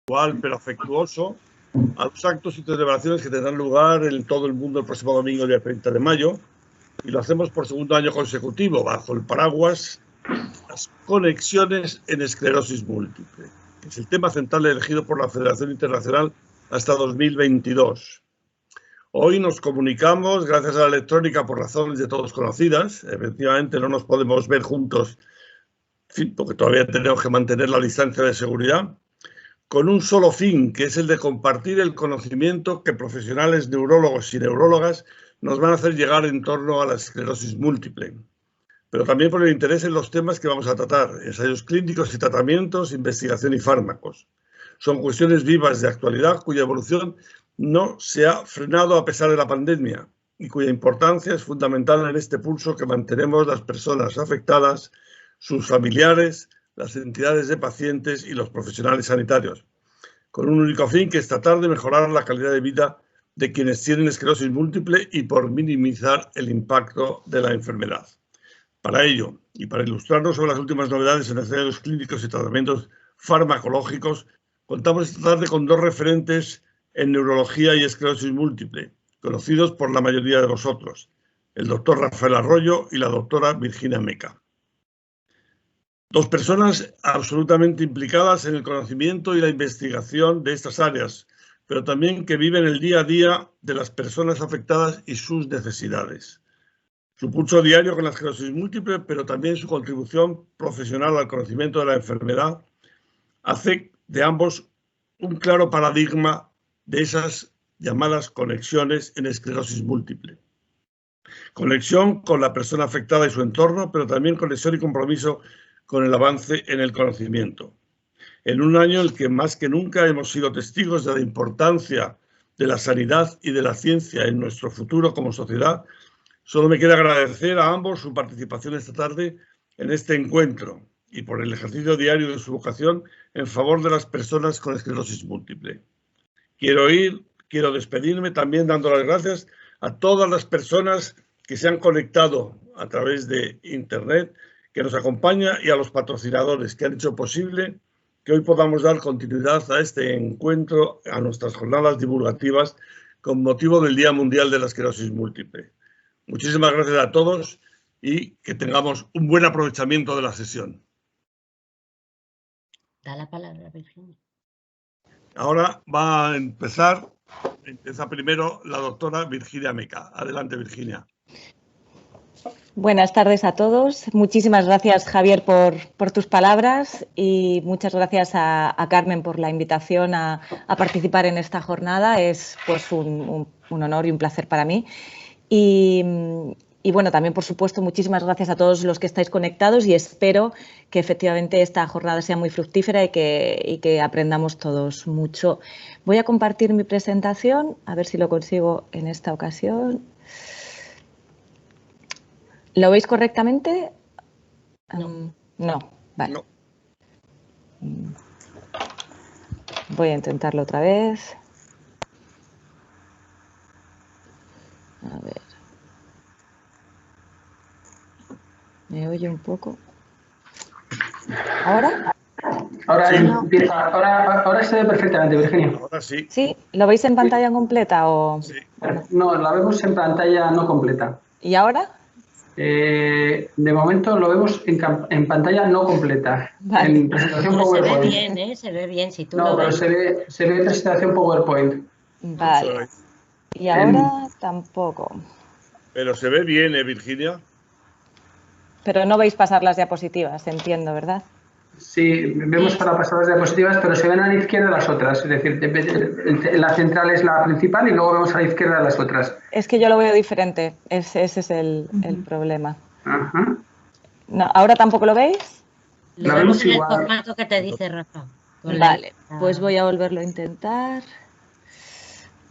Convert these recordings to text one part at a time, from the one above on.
pero afectuoso a los actos y celebraciones que tendrán lugar en todo el mundo el próximo domingo, día 30 de mayo, y lo hacemos por segundo año consecutivo, bajo el paraguas Las conexiones en esclerosis múltiple, que es el tema central elegido por la Federación Internacional hasta 2022. Hoy nos comunicamos, gracias a la electrónica, por razones de todos conocidas. Efectivamente, no nos podemos ver juntos, porque todavía tenemos que mantener la distancia de seguridad, con un solo fin, que es el de compartir el conocimiento que profesionales neurólogos y neurólogas nos van a hacer llegar en torno a la esclerosis múltiple, pero también por el interés en los temas que vamos a tratar: ensayos clínicos y tratamientos, investigación y fármacos. Son cuestiones vivas de actualidad cuya evolución no se ha frenado a pesar de la pandemia y cuya importancia es fundamental en este pulso que mantenemos las personas afectadas, sus familiares, las entidades de pacientes y los profesionales sanitarios, con un único fin, que es tratar de mejorar la calidad de vida de quienes tienen esclerosis múltiple y por minimizar el impacto de la enfermedad. Para ello, y para ilustrarnos sobre las últimas novedades en ensayos clínicos y tratamientos farmacológicos, contamos esta tarde con dos referentes en neurología y esclerosis múltiple, conocidos por la mayoría de vosotros: el doctor Rafael Arroyo y la doctora Virginia Meca. Dos personas absolutamente implicadas en el conocimiento y la investigación de estas áreas, pero también que viven el día a día de las personas afectadas y sus necesidades. Su pulso diario con la esclerosis múltiple, pero también su contribución profesional al conocimiento de la enfermedad, hace de ambos un claro paradigma de esas llamadas conexiones en esclerosis múltiple. Conexión con la persona afectada y su entorno, pero también conexión y compromiso con el avance en el conocimiento. En un año en el que más que nunca hemos sido testigos de la importancia de la sanidad y de la ciencia en nuestro futuro como sociedad, solo me queda agradecer a ambos su participación esta tarde en este encuentro y por el ejercicio diario de su vocación en favor de las personas con esclerosis múltiple. Quiero despedirme también dando las gracias a todas las personas que se han conectado a través de Internet, que nos acompaña, y a los patrocinadores que han hecho posible que hoy podamos dar continuidad a este encuentro, a nuestras jornadas divulgativas con motivo del Día Mundial de la Esclerosis Múltiple. Muchísimas gracias a todos y que tengamos un buen aprovechamiento de la sesión. Da la palabra, Virginia. Ahora empieza primero la doctora Virginia Meca. Adelante, Virginia. Buenas tardes a todos. Muchísimas gracias, Javier, por tus palabras, y muchas gracias a Carmen por la invitación a participar en esta jornada. Es pues un honor y un placer para mí. Y bueno, también, por supuesto, muchísimas gracias a todos los que estáis conectados, y espero que efectivamente esta jornada sea muy fructífera y que aprendamos todos mucho. Voy a compartir mi presentación, a ver si lo consigo en esta ocasión. ¿Lo veis correctamente? No, vale. No. Voy a intentarlo otra vez. A ver. ¿Me oye un poco? ¿Ahora? Ahora sí. Empieza. Ahora se ve perfectamente, Virginia. Ahora sí. ¿Sí? ¿Lo veis en pantalla completa o...? Sí. No, la vemos en pantalla no completa. ¿Y ahora? De momento lo vemos en pantalla no completa. Vale. En presentación PowerPoint. Se ve bien, ¿eh? Se ve bien. Si tú no, lo pero ves. se ve presentación PowerPoint. Vale. Y ahora tampoco. Pero se ve bien, Virginia. Pero no veis pasar las diapositivas, entiendo, ¿verdad? Sí, vemos para pasar las diapositivas, pero se ven a la izquierda las otras. Es decir, la central es la principal y luego vemos a la izquierda las otras. Es que yo lo veo diferente. Ese es el problema. Ajá. No, ¿ahora tampoco lo veis? Lo vemos en igual. El formato que te dice Rafa. Vale, pues voy a volverlo a intentar.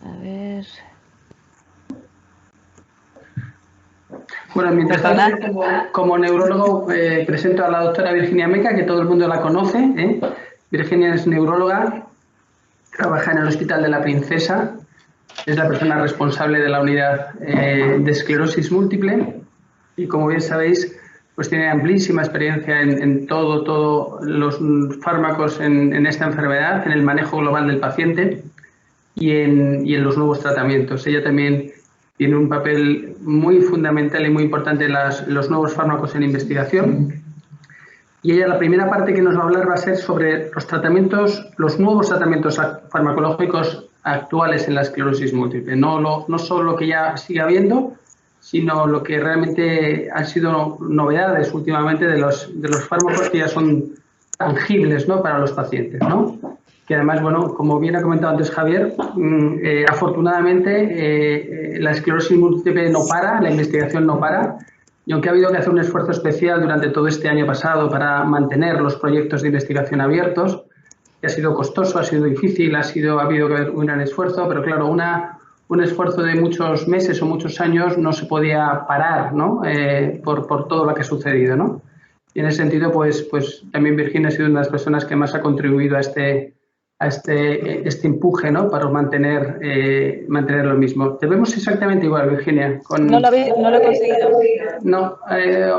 A ver... Bueno, mientras tanto, como neurólogo, presento a la doctora Virginia Meca, que todo el mundo la conoce. Virginia es neuróloga, trabaja en el Hospital de la Princesa, es la persona responsable de la unidad de esclerosis múltiple y, como bien sabéis, pues tiene amplísima experiencia en todos los fármacos en esta enfermedad, en el manejo global del paciente y en los nuevos tratamientos. Ella también tiene un papel muy fundamental y muy importante en los nuevos fármacos en investigación. Y ella, la primera parte que nos va a hablar va a ser sobre los nuevos tratamientos farmacológicos actuales en la esclerosis múltiple. No solo lo que ya sigue habiendo, sino lo que realmente han sido novedades últimamente de los fármacos que ya son tangibles, ¿no?, para los pacientes, ¿no? Que además, bueno, como bien ha comentado antes Javier, afortunadamente la esclerosis múltiple no para, la investigación no para, y aunque ha habido que hacer un esfuerzo especial durante todo este año pasado para mantener los proyectos de investigación abiertos, que ha sido costoso, ha sido difícil, ha habido que hacer un gran esfuerzo, pero claro, un esfuerzo de muchos meses o muchos años no se podía parar, ¿no?, por todo lo que ha sucedido, ¿no? Y en ese sentido, pues también Virginia ha sido una de las personas que más ha contribuido a este empuje, ¿no?, para mantener lo mismo. Te vemos exactamente igual, Virginia. No lo he conseguido. No,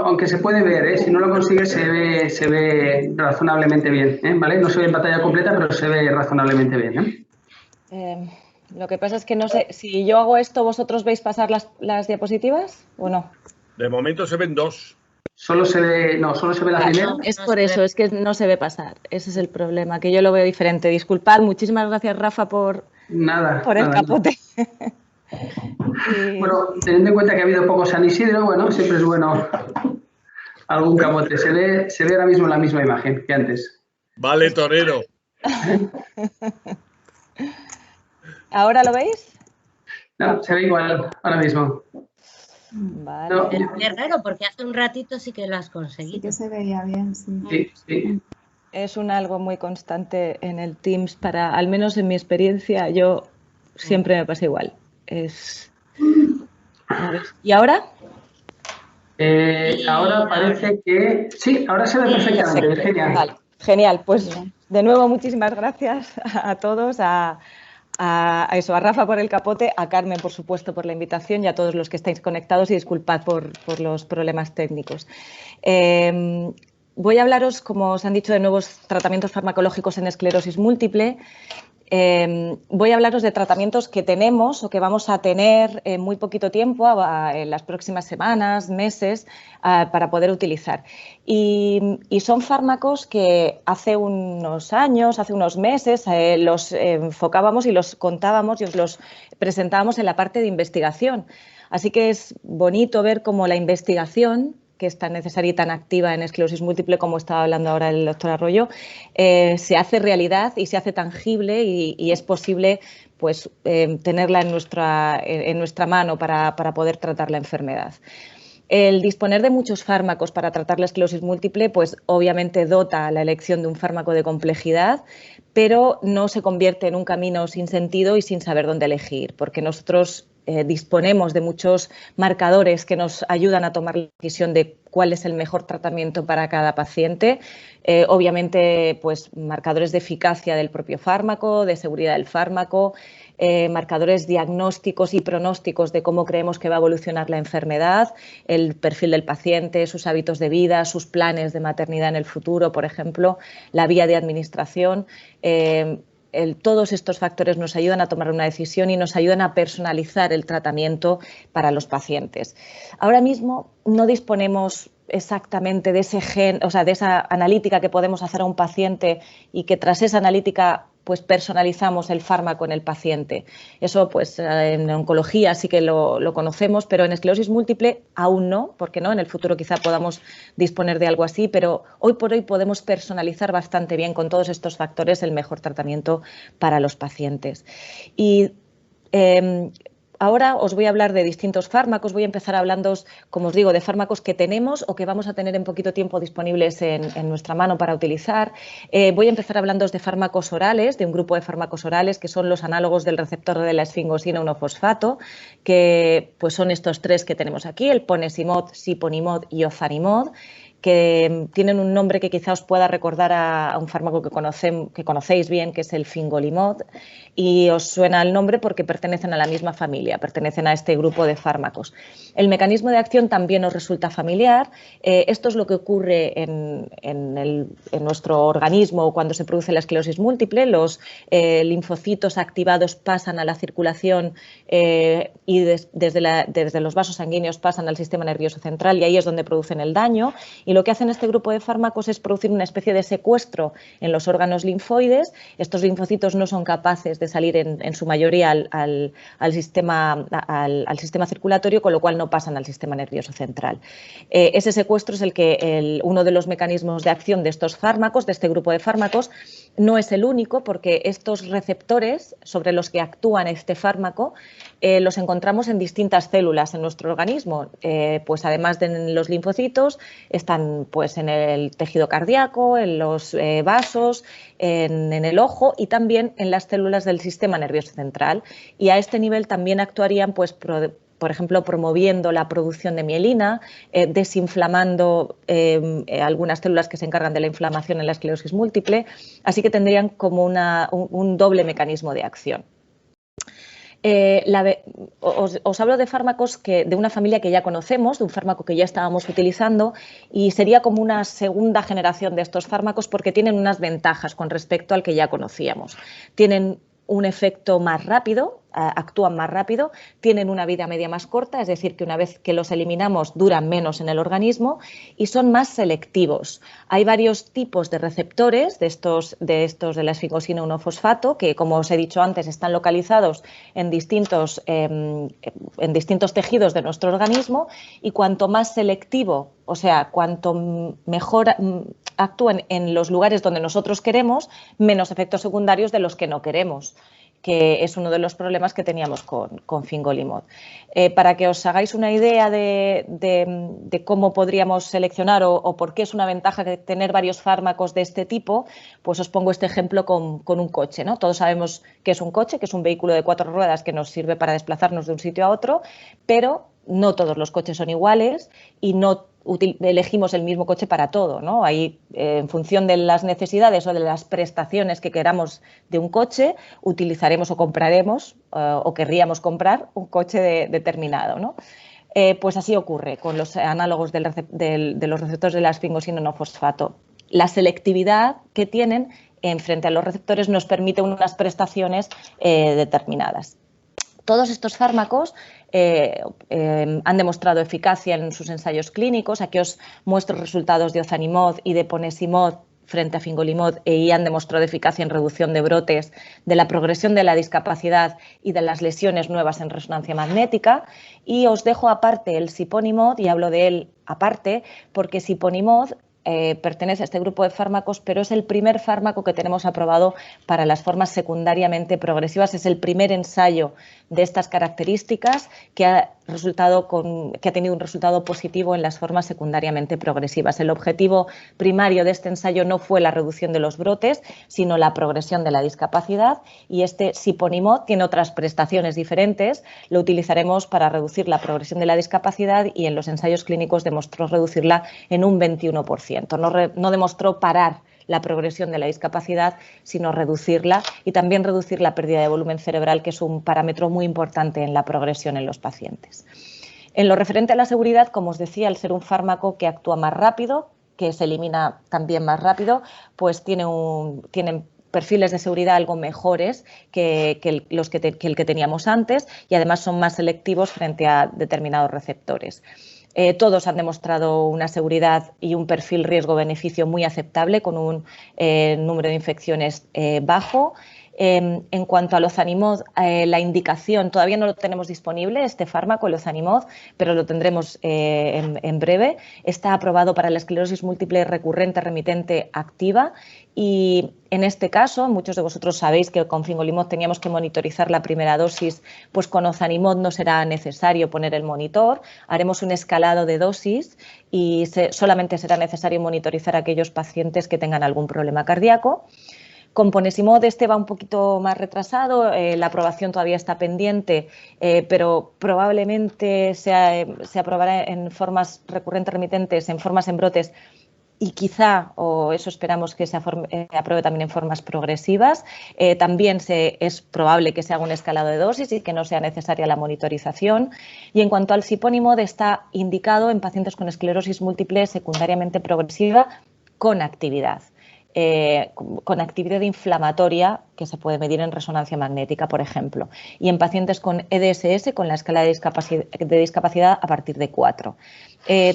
aunque se puede ver, si no lo consigues se ve razonablemente bien, ¿vale? No se ve en pantalla completa, pero se ve razonablemente bien, Lo que pasa es que no sé, si yo hago esto, ¿vosotros veis pasar las diapositivas o no? De momento se ven dos. Solo se ve la primera. No, es por eso, es que no se ve pasar. Ese es el problema, que yo lo veo diferente. Disculpad, muchísimas gracias, Rafa, por el capote. Bueno, teniendo en cuenta que ha habido poco San Isidro, bueno, siempre es bueno algún capote. Se ve ahora mismo la misma imagen que antes. Vale, torero. ¿Ahora lo veis? No, se ve igual ahora mismo. Vale. No. Es raro porque hace un ratito sí que lo has conseguido. Sí que se veía bien, sí. Sí. Es algo muy constante en el Teams al menos en mi experiencia, yo siempre me pasa igual. ¿Y ahora? Ahora parece que... Sí, ahora se ve perfectamente, Virginia. Vale, genial, pues de nuevo muchísimas gracias a todos, a Rafa por el capote, a Carmen, por supuesto, por la invitación y a todos los que estáis conectados y disculpad por los problemas técnicos. Voy a hablaros, como os han dicho, de nuevos tratamientos farmacológicos en esclerosis múltiple. Voy a hablaros de tratamientos que tenemos o que vamos a tener en muy poquito tiempo, en las próximas semanas, meses, para poder utilizar. Y son fármacos que hace unos años, hace unos meses, los enfocábamos y los contábamos y os los presentábamos en la parte de investigación. Así que es bonito ver cómo la investigación, que es tan necesaria y tan activa en esclerosis múltiple, como estaba hablando ahora el doctor Arroyo, se hace realidad y se hace tangible y es posible pues, tenerla en nuestra mano para poder tratar la enfermedad. El disponer de muchos fármacos para tratar la esclerosis múltiple, pues obviamente dota la elección de un fármaco de complejidad, pero no se convierte en un camino sin sentido y sin saber dónde elegir, porque nosotros disponemos de muchos marcadores que nos ayudan a tomar la decisión de cuál es el mejor tratamiento para cada paciente. Obviamente, pues marcadores de eficacia del propio fármaco, de seguridad del fármaco, marcadores diagnósticos y pronósticos de cómo creemos que va a evolucionar la enfermedad, el perfil del paciente, sus hábitos de vida, sus planes de maternidad en el futuro, por ejemplo, la vía de administración. Todos estos factores nos ayudan a tomar una decisión y nos ayudan a personalizar el tratamiento para los pacientes. Ahora mismo no disponemos exactamente de ese gen, o sea, de esa analítica que podemos hacer a un paciente y que tras esa analítica pues personalizamos el fármaco en el paciente. Eso pues en oncología sí que lo conocemos, pero en esclerosis múltiple aún no, porque no, en el futuro quizá podamos disponer de algo así, pero hoy por hoy podemos personalizar bastante bien con todos estos factores el mejor tratamiento para los pacientes. Y ahora os voy a hablar de distintos fármacos, voy a empezar hablando, como os digo, de fármacos que tenemos o que vamos a tener en poquito tiempo disponibles en nuestra mano para utilizar. Voy a empezar hablando de fármacos orales, de un grupo de fármacos orales que son los análogos del receptor de la esfingosina 1-fosfato, que pues son estos tres que tenemos aquí, el ponesimod, siponimod y ozanimod. que tienen un nombre que quizá os pueda recordar a un fármaco que conocéis bien, que es el fingolimod, y os suena el nombre porque pertenecen a la misma familia, pertenecen a este grupo de fármacos. El mecanismo de acción también os resulta familiar. Esto es lo que ocurre en nuestro organismo cuando se produce la esclerosis múltiple. Los linfocitos activados pasan a la circulación y desde los vasos sanguíneos pasan al sistema nervioso central, y ahí es donde producen el daño. Y lo que hacen este grupo de fármacos es producir una especie de secuestro en los órganos linfoides. Estos linfocitos no son capaces de salir en su mayoría al sistema circulatorio, con lo cual no pasan al sistema nervioso central. Ese secuestro es uno de los mecanismos de acción de estos fármacos, de este grupo de fármacos. No es el único, porque estos receptores sobre los que actúan este fármaco los encontramos en distintas células en nuestro organismo. Pues además de los linfocitos, están pues en el tejido cardíaco, en los vasos, en el ojo y también en las células del sistema nervioso central. Y a este nivel también actuarían, pues, por ejemplo, promoviendo la producción de mielina, desinflamando algunas células que se encargan de la inflamación en la esclerosis múltiple, así que tendrían como un doble mecanismo de acción. Os hablo de fármacos de una familia que ya conocemos, de un fármaco que ya estábamos utilizando, y sería como una segunda generación de estos fármacos porque tienen unas ventajas con respecto al que ya conocíamos. Tienen un efecto más rápido, actúan más rápido, tienen una vida media más corta, es decir, que una vez que los eliminamos duran menos en el organismo, y son más selectivos. Hay varios tipos de receptores de la esfingosina 1-fosfato que, como os he dicho antes, están localizados en distintos tejidos de nuestro organismo, y cuanto más selectivo, o sea, cuanto mejor actúan en los lugares donde nosotros queremos, menos efectos secundarios de los que no queremos, que es uno de los problemas que teníamos con fingolimod. Para que os hagáis una idea de cómo podríamos seleccionar o por qué es una ventaja tener varios fármacos de este tipo, pues os pongo este ejemplo con un coche, ¿no? Todos sabemos que es un coche, que es un vehículo de 4 ruedas que nos sirve para desplazarnos de un sitio a otro, pero no todos los coches son iguales y no elegimos el mismo coche para todo, ¿no? Ahí, en función de las necesidades o de las prestaciones que queramos de un coche, utilizaremos o compraremos o querríamos comprar un coche determinado, ¿no? Pues así ocurre con los análogos de los receptores de la esfingosina 1-fosfato. La selectividad que tienen frente a los receptores nos permite unas prestaciones determinadas. Todos estos fármacos han demostrado eficacia en sus ensayos clínicos. Aquí os muestro resultados de ozanimod y de ponesimod frente a fingolimod, y han demostrado eficacia en reducción de brotes, de la progresión de la discapacidad y de las lesiones nuevas en resonancia magnética. Y os dejo aparte el siponimod, y hablo de él aparte porque siponimod pertenece a este grupo de fármacos, pero es el primer fármaco que tenemos aprobado para las formas secundariamente progresivas. Es el primer ensayo de estas características que ha tenido un resultado positivo en las formas secundariamente progresivas. El objetivo primario de este ensayo no fue la reducción de los brotes, sino la progresión de la discapacidad, y este siponimod tiene otras prestaciones diferentes. Lo utilizaremos para reducir la progresión de la discapacidad, y en los ensayos clínicos demostró reducirla en un 21%. No demostró parar la progresión de la discapacidad, sino reducirla, y también reducir la pérdida de volumen cerebral, que es un parámetro muy importante en la progresión en los pacientes. En lo referente a la seguridad, como os decía, al ser un fármaco que actúa más rápido, que se elimina también más rápido, pues tienen perfiles de seguridad algo mejores que el que teníamos antes, y además son más selectivos frente a determinados receptores. Todos han demostrado una seguridad y un perfil riesgo-beneficio muy aceptable, con un número de infecciones bajo. En cuanto al ozanimod, la indicación, todavía no lo tenemos disponible, este fármaco, el ozanimod, pero lo tendremos en breve. Está aprobado para la esclerosis múltiple recurrente remitente activa, y en este caso, muchos de vosotros sabéis que con fingolimod teníamos que monitorizar la primera dosis, pues con ozanimod no será necesario poner el monitor, haremos un escalado de dosis y solamente será necesario monitorizar a aquellos pacientes que tengan algún problema cardíaco. Con Ponesimod este va un poquito más retrasado, la aprobación todavía está pendiente, pero probablemente se aprobará en formas recurrentes remitentes, en formas en brotes, y quizá, o eso esperamos, que se apruebe también en formas progresivas. También es probable que se haga un escalado de dosis y que no sea necesaria la monitorización. Y en cuanto al Siponimod, está indicado en pacientes con esclerosis múltiple secundariamente progresiva con actividad inflamatoria que se puede medir en resonancia magnética, por ejemplo, y en pacientes con EDSS, con la escala de discapacidad a partir de 4.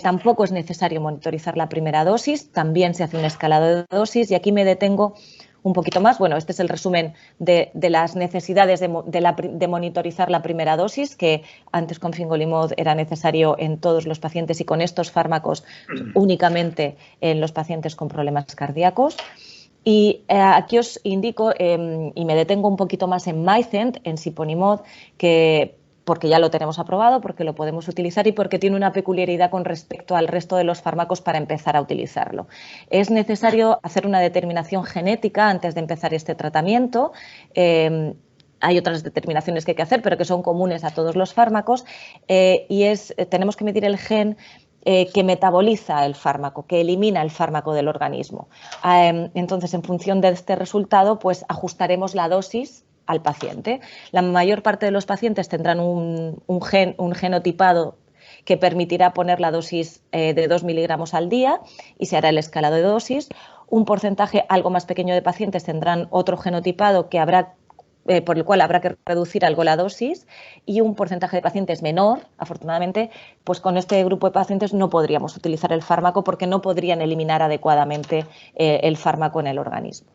Tampoco es necesario monitorizar la primera dosis, también se hace un escalado de dosis, y aquí me detengo un poquito más. Bueno, este es el resumen de las necesidades de monitorizar la primera dosis, que antes con Fingolimod era necesario en todos los pacientes y con estos fármacos únicamente en los pacientes con problemas cardíacos. Y aquí os indico, y me detengo un poquito más en Mayzent, en Siponimod, porque ya lo tenemos aprobado, porque lo podemos utilizar y porque tiene una peculiaridad con respecto al resto de los fármacos para empezar a utilizarlo. Es necesario hacer una determinación genética antes de empezar este tratamiento. Hay otras determinaciones que hay que hacer, pero que son comunes a todos los fármacos, y tenemos que medir el gen que metaboliza el fármaco, que elimina el fármaco del organismo. Entonces, en función de este resultado, pues ajustaremos la dosis al paciente. La mayor parte de los pacientes tendrán un genotipado que permitirá poner la dosis de 2 miligramos al día y se hará el escalado de dosis. Un porcentaje algo más pequeño de pacientes tendrán otro genotipado que por el cual habrá que reducir algo la dosis, y un porcentaje de pacientes menor, afortunadamente, pues con este grupo de pacientes no podríamos utilizar el fármaco porque no podrían eliminar adecuadamente el fármaco en el organismo.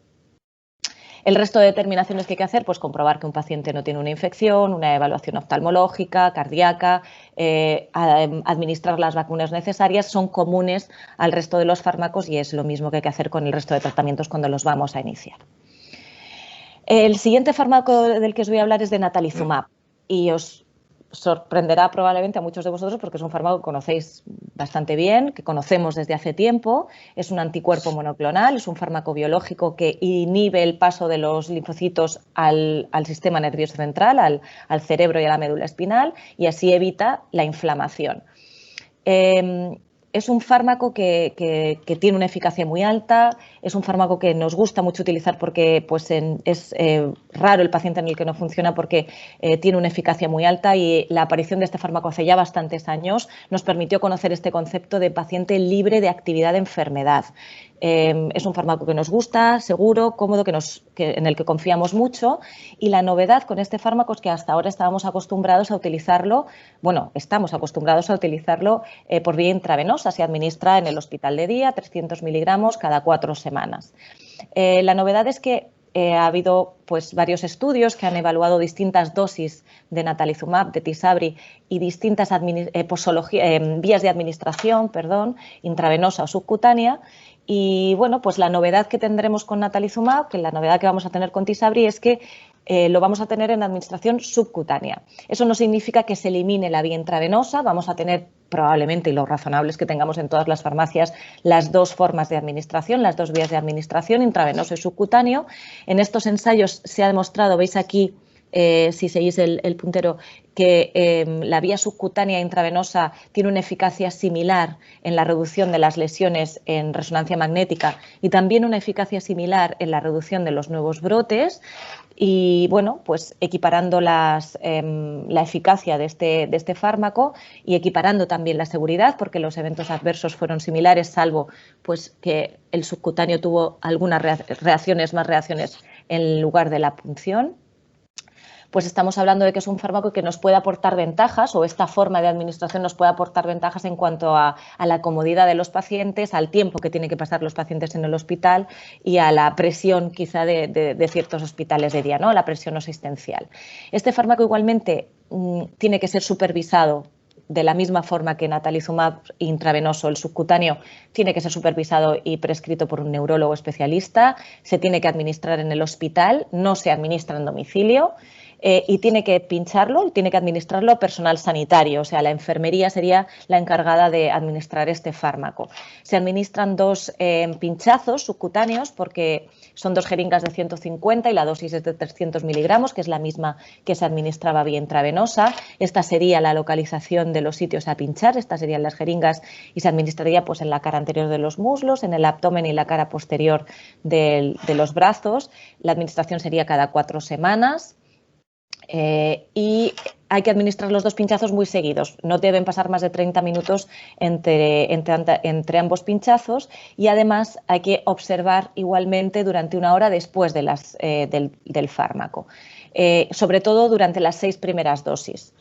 El resto de determinaciones que hay que hacer, pues comprobar que un paciente no tiene una infección, una evaluación oftalmológica, cardíaca, administrar las vacunas necesarias, son comunes al resto de los fármacos y es lo mismo que hay que hacer con el resto de tratamientos cuando los vamos a iniciar. El siguiente fármaco del que os voy a hablar es de natalizumab, y os sorprenderá probablemente a muchos de vosotros porque es un fármaco que conocéis bastante bien, que conocemos desde hace tiempo. Es un anticuerpo monoclonal, es un fármaco biológico que inhibe el paso de los linfocitos al sistema nervioso central, al cerebro y a la médula espinal, y así evita la inflamación. Es un fármaco que tiene una eficacia muy alta, es un fármaco que nos gusta mucho utilizar porque pues, es raro el paciente en el que no funciona porque tiene una eficacia muy alta, y la aparición de este fármaco hace ya bastantes años nos permitió conocer este concepto de paciente libre de actividad de enfermedad. Es un fármaco que nos gusta, seguro, cómodo, en el que confiamos mucho, y la novedad con este fármaco es que hasta ahora estamos acostumbrados a utilizarlo por vía intravenosa. Se administra en el hospital de día, 300 miligramos cada 4 semanas. La novedad es que ha habido pues, varios estudios que han evaluado distintas dosis de natalizumab, de Tysabri, y distintas vías de administración, intravenosa o subcutánea. Y bueno, pues la novedad que tendremos con natalizumab, que la novedad que vamos a tener con Tysabri, es que lo vamos a tener en administración subcutánea. Eso no significa que se elimine la vía intravenosa, vamos a tener probablemente, y lo razonable es que tengamos en todas las farmacias, las dos formas de administración, las dos vías de administración, intravenoso y subcutáneo. En estos ensayos se ha demostrado, veis aquí, si seguís el puntero, que la vía subcutánea intravenosa tiene una eficacia similar en la reducción de las lesiones en resonancia magnética y también una eficacia similar en la reducción de los nuevos brotes. Y bueno, pues equiparando la eficacia de este fármaco y equiparando también la seguridad, porque los eventos adversos fueron similares, salvo pues que el subcutáneo tuvo algunas más reacciones en lugar de la punción. Pues estamos hablando de que es un fármaco que nos puede aportar ventajas, o esta forma de administración nos puede aportar ventajas en cuanto a la comodidad de los pacientes, al tiempo que tienen que pasar los pacientes en el hospital y a la presión quizá de ciertos hospitales de día, ¿no? La presión asistencial. Este fármaco igualmente tiene que ser supervisado de la misma forma que natalizumab intravenoso, el subcutáneo, tiene que ser supervisado y prescrito por un neurólogo especialista, se tiene que administrar en el hospital, no se administra en domicilio. y tiene que pincharlo y tiene que administrarlo personal sanitario, o sea, la enfermería sería la encargada de administrar este fármaco. Se administran 2 pinchazos subcutáneos porque son 2 jeringas de 150 y la dosis es de 300 miligramos, que es la misma que se administraba vía intravenosa. Esta sería la localización de los sitios a pinchar, estas serían las jeringas y se administraría pues, en la cara anterior de los muslos, en el abdomen y la cara posterior de los brazos. La administración sería cada 4 semanas. Y hay que administrar los 2 pinchazos muy seguidos, no deben pasar más de 30 minutos entre ambos pinchazos y además hay que observar igualmente durante 1 hora después de del fármaco, sobre todo durante las 6 primeras dosis.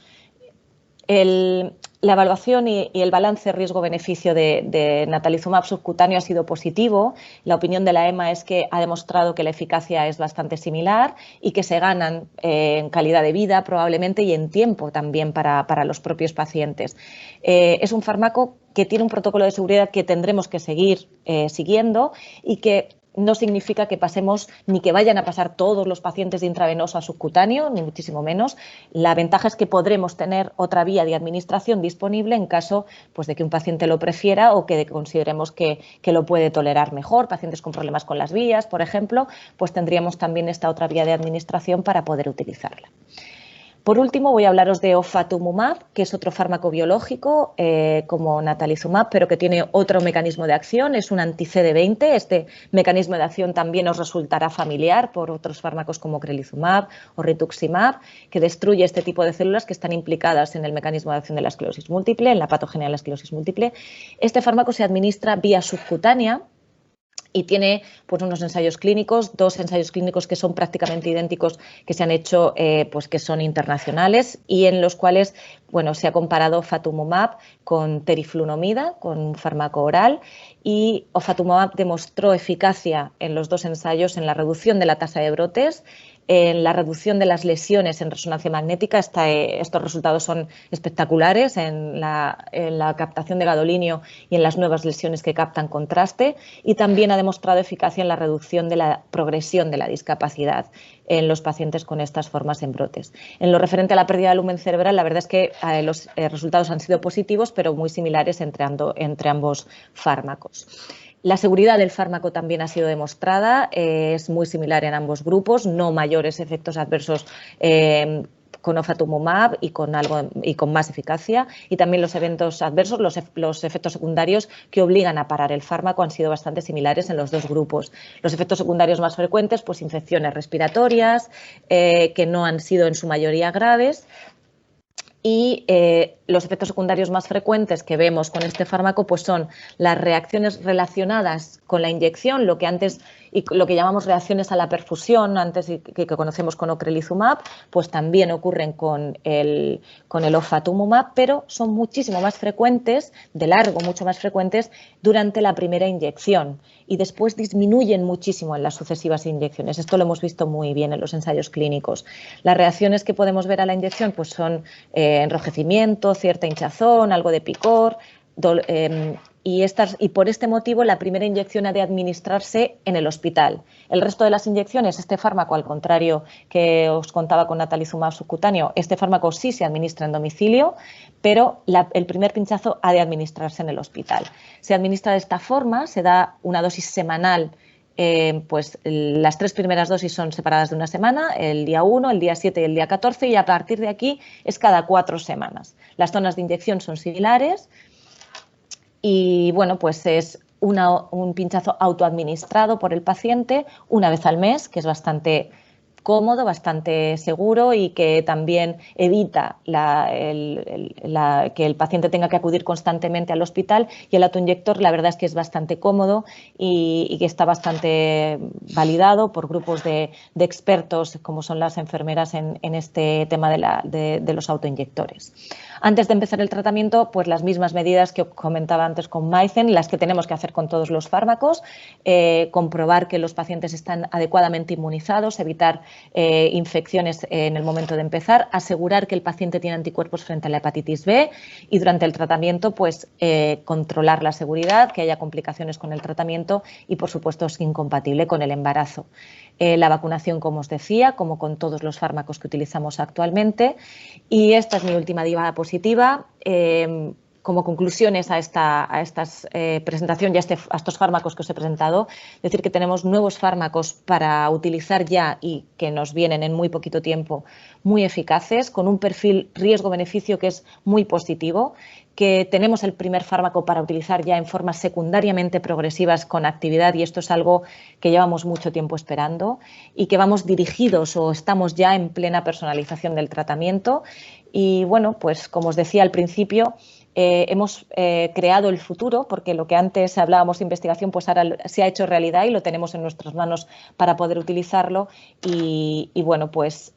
La evaluación y el balance riesgo-beneficio de natalizumab subcutáneo ha sido positivo. La opinión de la EMA es que ha demostrado que la eficacia es bastante similar y que se ganan en calidad de vida probablemente y en tiempo también para los propios pacientes. Es un fármaco que tiene un protocolo de seguridad que tendremos que seguir siguiendo y que no significa que pasemos ni que vayan a pasar todos los pacientes de intravenoso a subcutáneo, ni muchísimo menos. La ventaja es que podremos tener otra vía de administración disponible en caso pues, de que un paciente lo prefiera o que consideremos que lo puede tolerar mejor. Pacientes con problemas con las vías, por ejemplo, pues tendríamos también esta otra vía de administración para poder utilizarla. Por último, voy a hablaros de ofatumumab, que es otro fármaco biológico como natalizumab, pero que tiene otro mecanismo de acción, es un anti-CD20. Este mecanismo de acción también os resultará familiar por otros fármacos como crelizumab o rituximab, que destruye este tipo de células que están implicadas en el mecanismo de acción de la esclerosis múltiple, en la patogenia de la esclerosis múltiple. Este fármaco se administra vía subcutánea y tiene pues, unos ensayos clínicos, 2 ensayos clínicos que son prácticamente idénticos que se han hecho, pues que son internacionales y en los cuales bueno, se ha comparado ofatumumab con teriflunomida, con un fármaco oral, y ofatumumab demostró eficacia en los 2 ensayos en la reducción de la tasa de brotes, en la reducción de las lesiones en resonancia magnética. Estos resultados son espectaculares en la captación de gadolinio y en las nuevas lesiones que captan contraste, y también ha demostrado eficacia en la reducción de la progresión de la discapacidad en los pacientes con estas formas en brotes. En lo referente a la pérdida de lumen cerebral, la verdad es que los resultados han sido positivos, pero muy similares entre ambos fármacos. La seguridad del fármaco también ha sido demostrada, es muy similar en ambos grupos, no mayores efectos adversos con ofatumumab y con más eficacia, y también los eventos adversos, los efectos secundarios que obligan a parar el fármaco han sido bastante similares en los 2 grupos. Los efectos secundarios más frecuentes, pues infecciones respiratorias, que no han sido en su mayoría graves. Y los efectos secundarios más frecuentes que vemos con este fármaco pues son las reacciones relacionadas con la inyección, lo que llamamos reacciones a la perfusión, antes que conocemos con ocrelizumab, pues también ocurren con el ofatumumab, pero son muchísimo más frecuentes, de largo mucho más frecuentes, durante la primera inyección y después disminuyen muchísimo en las sucesivas inyecciones. Esto lo hemos visto muy bien en los ensayos clínicos. Las reacciones que podemos ver a la inyección pues son enrojecimiento, cierta hinchazón, algo de picor, y por este motivo la primera inyección ha de administrarse en el hospital. El resto de las inyecciones, este fármaco, al contrario que os contaba con natalizumab subcutáneo, este fármaco sí se administra en domicilio, pero el primer pinchazo ha de administrarse en el hospital. Se administra de esta forma, se da una dosis semanal. Pues las 3 primeras dosis son separadas de 1 semana, el día 1, el día 7 y el día 14, y a partir de aquí es cada 4 semanas. Las zonas de inyección son similares y bueno, pues es un pinchazo autoadministrado por el paciente una vez al mes, que es bastante cómodo, bastante seguro y que también evita que el paciente tenga que acudir constantemente al hospital, y el autoinyector la verdad es que es bastante cómodo y que está bastante validado por grupos de expertos como son las enfermeras en este tema de los autoinyectores. Antes de empezar el tratamiento, pues las mismas medidas que comentaba antes con Maizen, las que tenemos que hacer con todos los fármacos, comprobar que los pacientes están adecuadamente inmunizados, evitar infecciones en el momento de empezar, asegurar que el paciente tiene anticuerpos frente a la hepatitis B y durante el tratamiento pues controlar la seguridad, que haya complicaciones con el tratamiento y por supuesto es incompatible con el embarazo. La vacunación, como os decía, como con todos los fármacos que utilizamos actualmente. Y esta es mi última diapositiva. Como conclusiones a esta presentación y a estos fármacos que os he presentado, decir que tenemos nuevos fármacos para utilizar ya y que nos vienen en muy poquito tiempo muy eficaces, con un perfil riesgo-beneficio que es muy positivo, que tenemos el primer fármaco para utilizar ya en formas secundariamente progresivas con actividad y esto es algo que llevamos mucho tiempo esperando y que vamos dirigidos o estamos ya en plena personalización del tratamiento y bueno, pues como os decía al principio, hemos creado el futuro porque lo que antes hablábamos de investigación pues ahora se ha hecho realidad y lo tenemos en nuestras manos para poder utilizarlo y bueno pues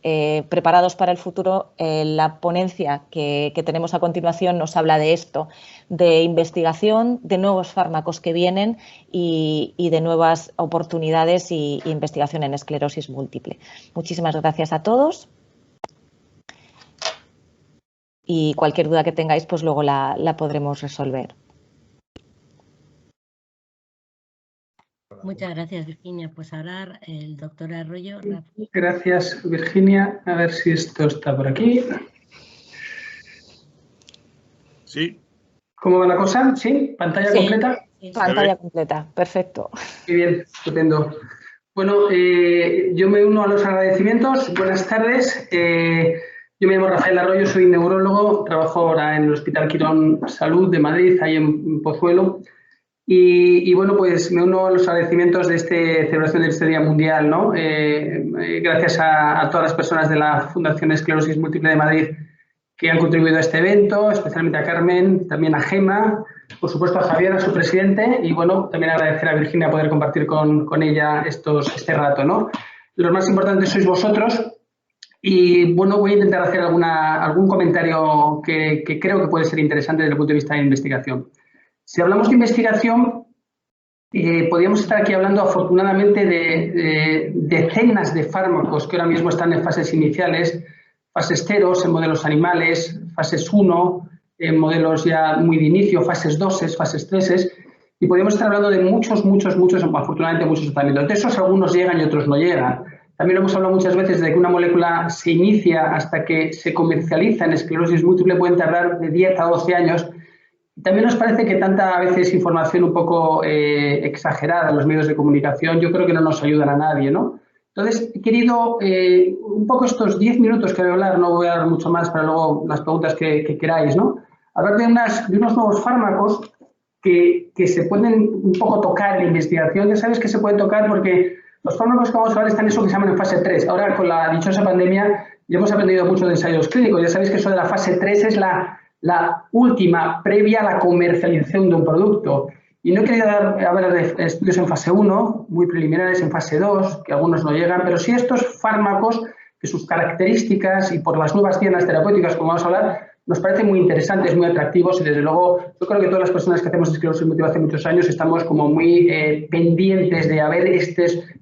preparados para el futuro la ponencia que tenemos a continuación nos habla de esto, de investigación, de nuevos fármacos que vienen y de nuevas oportunidades y investigación en esclerosis múltiple. Muchísimas gracias a todos. Y cualquier duda que tengáis, pues luego la podremos resolver. Muchas gracias, Virginia. Pues ahora el doctor Arroyo. Gracias, Virginia. A ver si esto está por aquí. Sí. ¿Cómo va la cosa? ¿Sí? ¿Pantalla completa? Sí. Pantalla completa, perfecto. Muy bien, estupendo. Bueno, yo me uno a los agradecimientos. Buenas tardes. Yo me llamo Rafael Arroyo, soy neurólogo, trabajo ahora en el Hospital Quirón Salud de Madrid, ahí en Pozuelo. Y bueno, pues me uno a los agradecimientos de esta celebración de este Día Mundial, ¿no? Gracias a todas las personas de la Fundación Esclerosis Múltiple de Madrid que han contribuido a este evento, especialmente a Carmen, también a Gemma, por supuesto a Javier, a su presidente, y bueno, también agradecer a Virginia poder compartir con ella este rato, ¿no? Los más importantes sois vosotros. Y bueno, voy a intentar hacer algún comentario que creo que puede ser interesante desde el punto de vista de investigación. Si hablamos de investigación, podríamos estar aquí hablando afortunadamente de decenas de fármacos que ahora mismo están en fases iniciales, fases 0 en modelos animales, fases 1 en modelos ya muy de inicio, fases 2, fases 3, y podríamos estar hablando de muchos, afortunadamente muchos tratamientos. De esos algunos llegan y otros no llegan. También hemos hablado muchas veces de que una molécula se inicia hasta que se comercializa en esclerosis múltiple pueden tardar de 10 a 12 años. También nos parece que tanta a veces información un poco exagerada en los medios de comunicación, yo creo que no nos ayudan a nadie, ¿no? Entonces, he querido un poco estos 10 minutos que voy a hablar, no voy a hablar mucho más para luego las preguntas que queráis, ¿no? Hablar de unos nuevos fármacos que se pueden un poco tocar en la investigación. Ya sabes que se pueden tocar porque los fármacos que vamos a hablar están en eso que se llaman en fase 3. Ahora, con la dichosa pandemia, ya hemos aprendido mucho de ensayos clínicos. Ya sabéis que eso de la fase 3 es la última, previa a la comercialización de un producto. Y no he querido hablar de estudios en fase 1, muy preliminares, en fase 2, que algunos no llegan, pero sí estos fármacos que sus características y por las nuevas dianas terapéuticas, como vamos a hablar, nos parecen muy interesantes, muy atractivos y desde luego yo creo que todas las personas que hacemos esclerosis múltiple hace muchos años estamos como muy pendientes de ver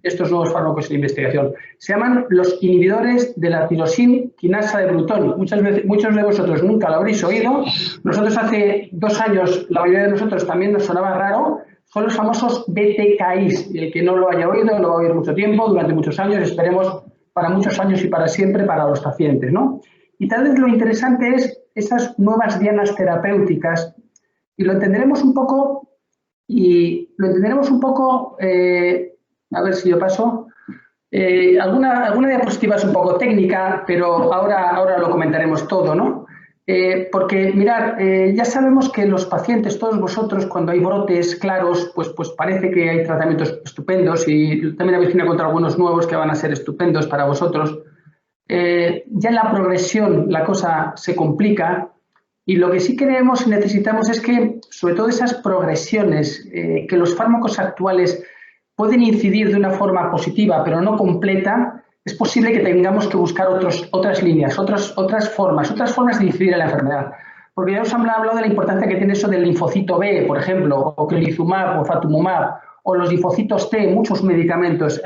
estos nuevos fármacos en investigación. Se llaman los inhibidores de la tirosin quinasa de Bruton. Muchos de vosotros nunca lo habréis oído. Nosotros hace 2 años, la mayoría de nosotros también nos sonaba raro. Son los famosos BTKIs. El que no lo haya oído lo va a oír mucho tiempo, durante muchos años, esperemos para muchos años y para siempre para los pacientes, ¿no? Y tal vez lo interesante es esas nuevas dianas terapéuticas y lo entenderemos un poco, a ver si yo paso, alguna diapositiva es un poco técnica, pero ahora lo comentaremos todo, ¿no? Porque, mirad, ya sabemos que los pacientes, todos vosotros, cuando hay brotes claros, pues parece que hay tratamientos estupendos y también a Virginia contra algunos nuevos que van a ser estupendos para vosotros. Ya en la progresión la cosa se complica y lo que sí queremos y necesitamos es que, sobre todo esas progresiones, que los fármacos actuales pueden incidir de una forma positiva pero no completa, es posible que tengamos que buscar otras líneas, otras formas de incidir en la enfermedad. porque ya os han hablado de la importancia que tiene eso del linfocito B, por ejemplo, o clelizumab o fatumumab, o los linfocitos T, muchos medicamentos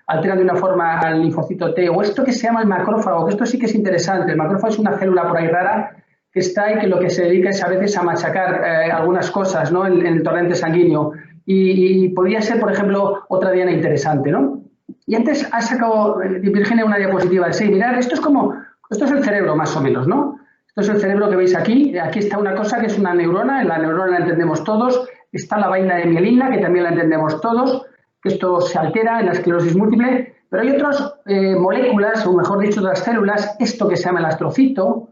alteran de una forma al linfocito T, o esto que se llama el macrófago, que esto sí que es interesante. El macrófago es una célula por ahí rara que está y que lo que se dedica es a veces a machacar algunas cosas, ¿no?, en el torrente sanguíneo. Y podría ser, por ejemplo, otra diana interesante, ¿no? Y antes ha sacado Virginia una diapositiva de sí, mirad, esto es el cerebro más o menos, ¿no? Esto es el cerebro que veis aquí. Aquí está una cosa que es una neurona, en la neurona la entendemos todos. Está la vaina de mielina, que también la entendemos todos, que esto se altera en la esclerosis múltiple. Pero hay otras moléculas, o mejor dicho, otras células, esto que se llama el astrocito,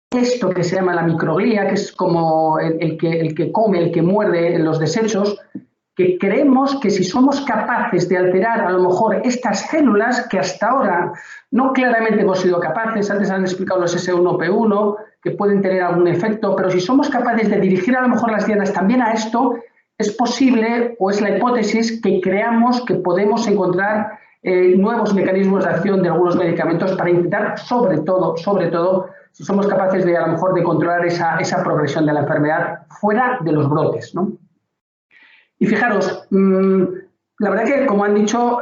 esto que se llama la microglía, que es como el que come, el que muerde los desechos, que creemos que si somos capaces de alterar a lo mejor estas células, que hasta ahora no claramente hemos sido capaces, antes han explicado los S1P1, que pueden tener algún efecto, pero si somos capaces de dirigir a lo mejor las dianas también a esto, es posible, o es la hipótesis, que creamos que podemos encontrar nuevos mecanismos de acción de algunos medicamentos para intentar, sobre todo, si somos capaces de a lo mejor de controlar esa progresión de la enfermedad fuera de los brotes, ¿no? Y fijaros, la verdad que, como han dicho,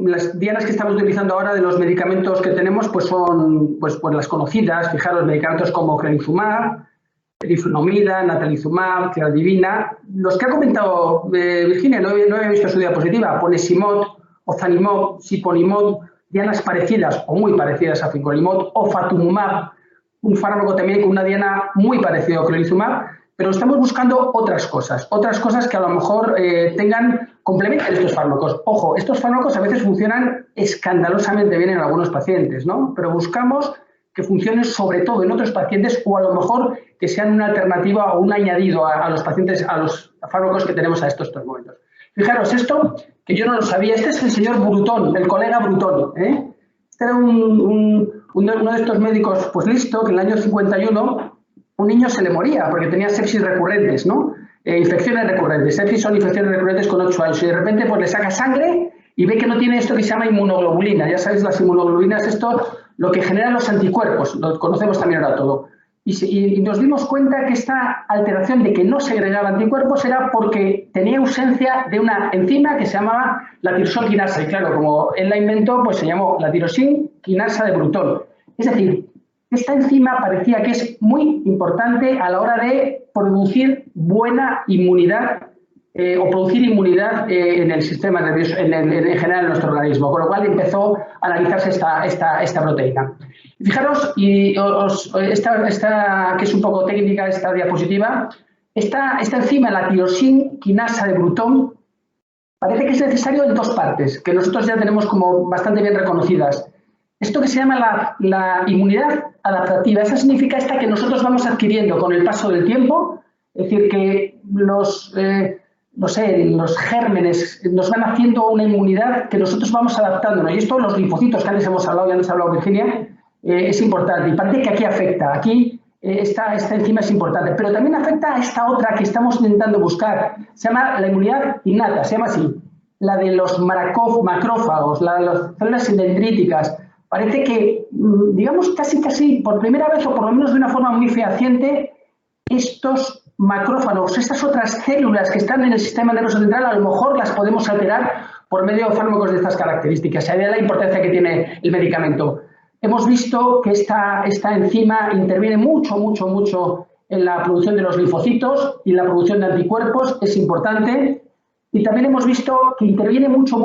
las dianas que estamos utilizando ahora de los medicamentos que tenemos pues son pues las conocidas. Fijaros, medicamentos como clelizumab, teriflunomida, natalizumab, cladivina. Los que ha comentado Virginia, no había visto su diapositiva, ponesimod, ozanimod, siponimod, dianas parecidas o muy parecidas a fingolimod, o fatumumab, un fármaco también con una diana muy parecida a clelizumab. Pero estamos buscando otras cosas que a lo mejor complementen estos fármacos. Ojo, estos fármacos a veces funcionan escandalosamente bien en algunos pacientes, ¿no? Pero buscamos que funcionen sobre todo en otros pacientes, o a lo mejor que sean una alternativa o un añadido a los pacientes, a los fármacos que tenemos a estos momentos. Fijaros, esto, que yo no lo sabía, este es el señor Brutón, el colega Brutón, ¿eh? Este era uno de estos médicos, pues listo, que en el año 51... un niño se le moría porque tenía sepsis recurrentes, ¿no? Infecciones recurrentes. Sepsis son infecciones recurrentes con 8 años. Y de repente pues le saca sangre y ve que no tiene esto que se llama inmunoglobulina. Ya sabéis, las inmunoglobulinas, esto lo que generan los anticuerpos. Lo conocemos también ahora todo. Y nos dimos cuenta que esta alteración de que no segregaba anticuerpos era porque tenía ausencia de una enzima que se llamaba la tirosina. Y claro, como él la inventó, pues se llamó la tirosina quinasa de Brutón. Es decir, esta enzima parecía que es muy importante a la hora de producir buena inmunidad o producir inmunidad en el sistema nervioso, en general en nuestro organismo, con lo cual empezó a analizarse esta proteína. Fijaros, y esta que es un poco técnica, esta diapositiva, esta enzima, la tirosina quinasa de Brutón, parece que es necesario en dos partes, que nosotros ya tenemos como bastante bien reconocidas. Esto que se llama la inmunidad adaptativa, esa significa esta que nosotros vamos adquiriendo con el paso del tiempo, es decir, que los gérmenes nos van haciendo una inmunidad que nosotros vamos adaptándonos. Y esto, los linfocitos que antes hemos hablado, ya nos ha hablado Virginia, es importante. Y parece que aquí afecta, aquí esta enzima es importante, pero también afecta a esta otra que estamos intentando buscar. Se llama la inmunidad innata, se llama así, la de los macrófagos, la de las células dendríticas. Parece que, digamos, casi por primera vez, o por lo menos de una forma muy fehaciente, estos macrófagos, estas otras células que están en el sistema nervioso central, a lo mejor las podemos alterar por medio de fármacos de estas características. Se ve la importancia que tiene el medicamento. Hemos visto que esta enzima interviene mucho en la producción de los linfocitos y la producción de anticuerpos, es importante. Y también hemos visto que interviene mucho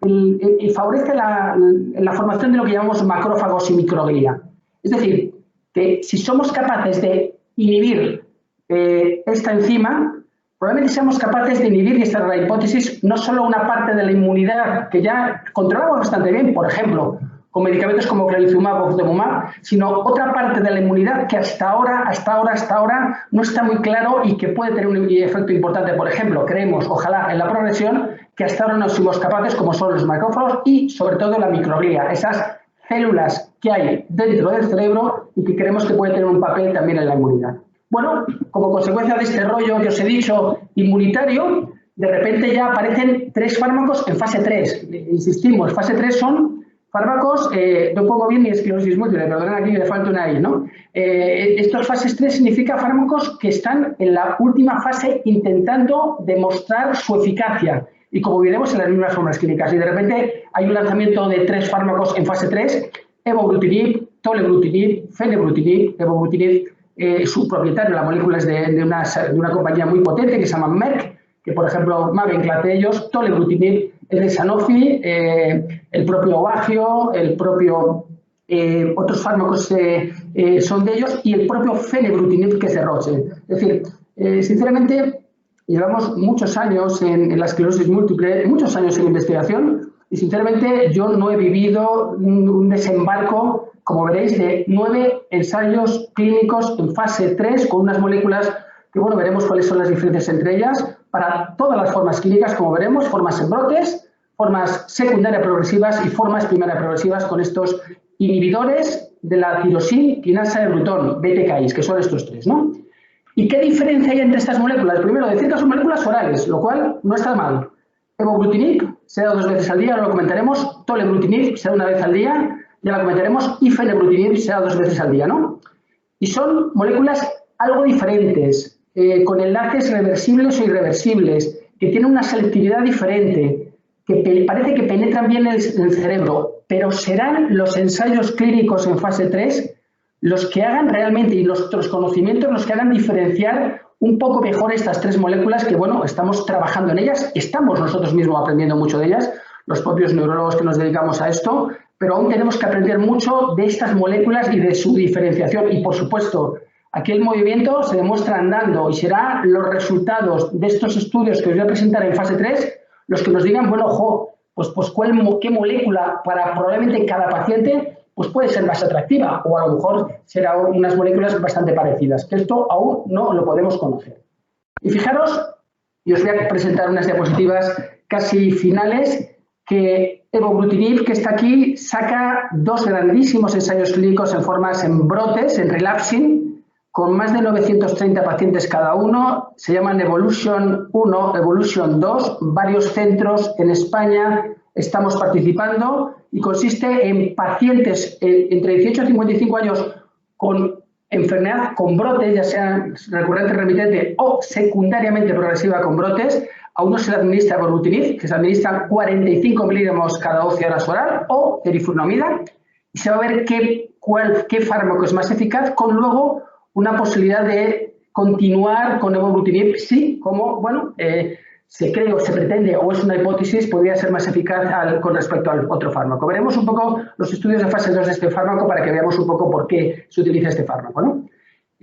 y favorece la formación de lo que llamamos macrófagos y microglía. Es decir, que si somos capaces de inhibir esta enzima, probablemente seamos capaces de inhibir, y esta es la hipótesis, no solo una parte de la inmunidad que ya controlamos bastante bien, por ejemplo, con medicamentos como clelizumab o fatumumab, sino otra parte de la inmunidad que hasta ahora no está muy claro y que puede tener un efecto importante. Por ejemplo, creemos, ojalá, en la progresión, que hasta ahora no somos capaces, como son los macrófagos y, sobre todo, la microglía, esas células que hay dentro del cerebro y que creemos que puede tener un papel también en la inmunidad. Bueno, como consecuencia de este rollo que os he dicho inmunitario, de repente ya aparecen 3 fármacos en fase 3. Insistimos, fase 3 son fármacos, no pongo bien ni esclerosis múltiple, perdonen aquí que le falta una I, ¿no? Estos fases 3 significa fármacos que están en la última fase intentando demostrar su eficacia y como veremos en las mismas formas clínicas. Y de repente hay un lanzamiento de 3 fármacos en fase 3, evobrutinib, tolebrutinib, fenebrutinib. Evobrutinib, su propietario, la molécula es de una compañía muy potente que se llama Merck, que por ejemplo Mavenclad de ellos, tolebrutinib es de Sanofi, el propio Ovagio, el propio otros fármacos son de ellos y el propio fenebrutinib que es de Roche. Es decir, sinceramente llevamos muchos años en la esclerosis múltiple, muchos años en investigación y sinceramente yo no he vivido un desembarco, como veréis, de 9 ensayos clínicos en fase 3 con unas moléculas que, bueno, veremos cuáles son las diferencias entre ellas para todas las formas clínicas, como veremos, formas en brotes, formas secundarias progresivas y formas primarias progresivas con estos inhibidores de la tirosin, quinasa de Bruton, BTKIs, que son estos 3, ¿no? ¿Y qué diferencia hay entre estas moléculas? Primero, decir que son moléculas orales, lo cual no está mal. Evobrutinib se da 2 veces al día, ahora lo comentaremos. Tolebrutinib se da 1 vez al día, ya lo comentaremos. Y fenebrutinib se da 2 veces al día, ¿no? Y son moléculas algo diferentes, con enlaces reversibles o irreversibles, que tienen una selectividad diferente, que parece que penetran bien en el cerebro, pero serán los ensayos clínicos en fase 3 los que hagan realmente, y nuestros conocimientos los que hagan diferenciar un poco mejor estas 3 moléculas que, bueno, estamos trabajando en ellas, estamos nosotros mismos aprendiendo mucho de ellas, los propios neurólogos que nos dedicamos a esto, pero aún tenemos que aprender mucho de estas moléculas y de su diferenciación. Y, por supuesto, aquí el movimiento se demuestra andando y serán los resultados de estos estudios que os voy a presentar en fase 3 los que nos digan, bueno, qué molécula para probablemente cada paciente pues puede ser más atractiva o a lo mejor serán unas moléculas bastante parecidas, que esto aún no lo podemos conocer. Y fijaros, y os voy a presentar unas diapositivas casi finales, que evobrutinib, que está aquí, saca 2 grandísimos ensayos clínicos en brotes, en relapsing, con más de 930 pacientes cada uno, se llaman Evolution 1, Evolution 2, varios centros en España estamos participando y consiste en pacientes entre 18 y 55 años con enfermedad con brotes, ya sea recurrente remitente o secundariamente progresiva con brotes. A uno se le administra evobrutinib, que se administra 45 miligramos cada 12 horas oral, o teriflunomida, y se va a ver qué fármaco es más eficaz, con luego una posibilidad de continuar con evobrutinib, sí, como, bueno, se cree o se pretende, o es una hipótesis, podría ser más eficaz con respecto al otro fármaco. Veremos un poco los estudios de fase 2 de este fármaco para que veamos un poco por qué se utiliza este fármaco, ¿no?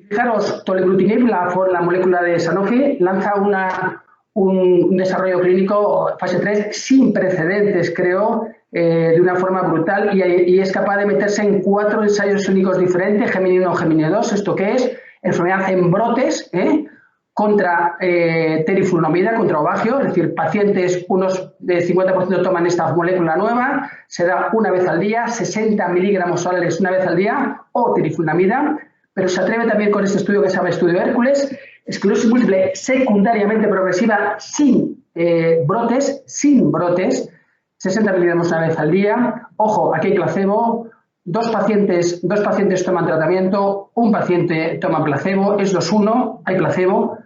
Fijaros, tolebrutinib, la molécula de Sanofi, lanza un desarrollo clínico fase 3 sin precedentes, creo, de una forma brutal y es capaz de meterse en 4 ensayos clínicos diferentes, Gemini 1, Gemini 2, ¿esto qué es? Enfermedad en brotes, contra teriflunomida, contra Ovagio, es decir, pacientes, unos de 50% toman esta molécula nueva, se da 1 vez al día, 60 miligramos orales 1 vez al día, o teriflunomida, pero se atreve también con este estudio que se llama Estudio Hércules, esclerosis múltiple secundariamente progresiva sin brotes, 60 miligramos 1 vez al día, ojo, aquí hay placebo, 2 pacientes toman tratamiento, 1 paciente toma placebo, es 2-1, hay placebo,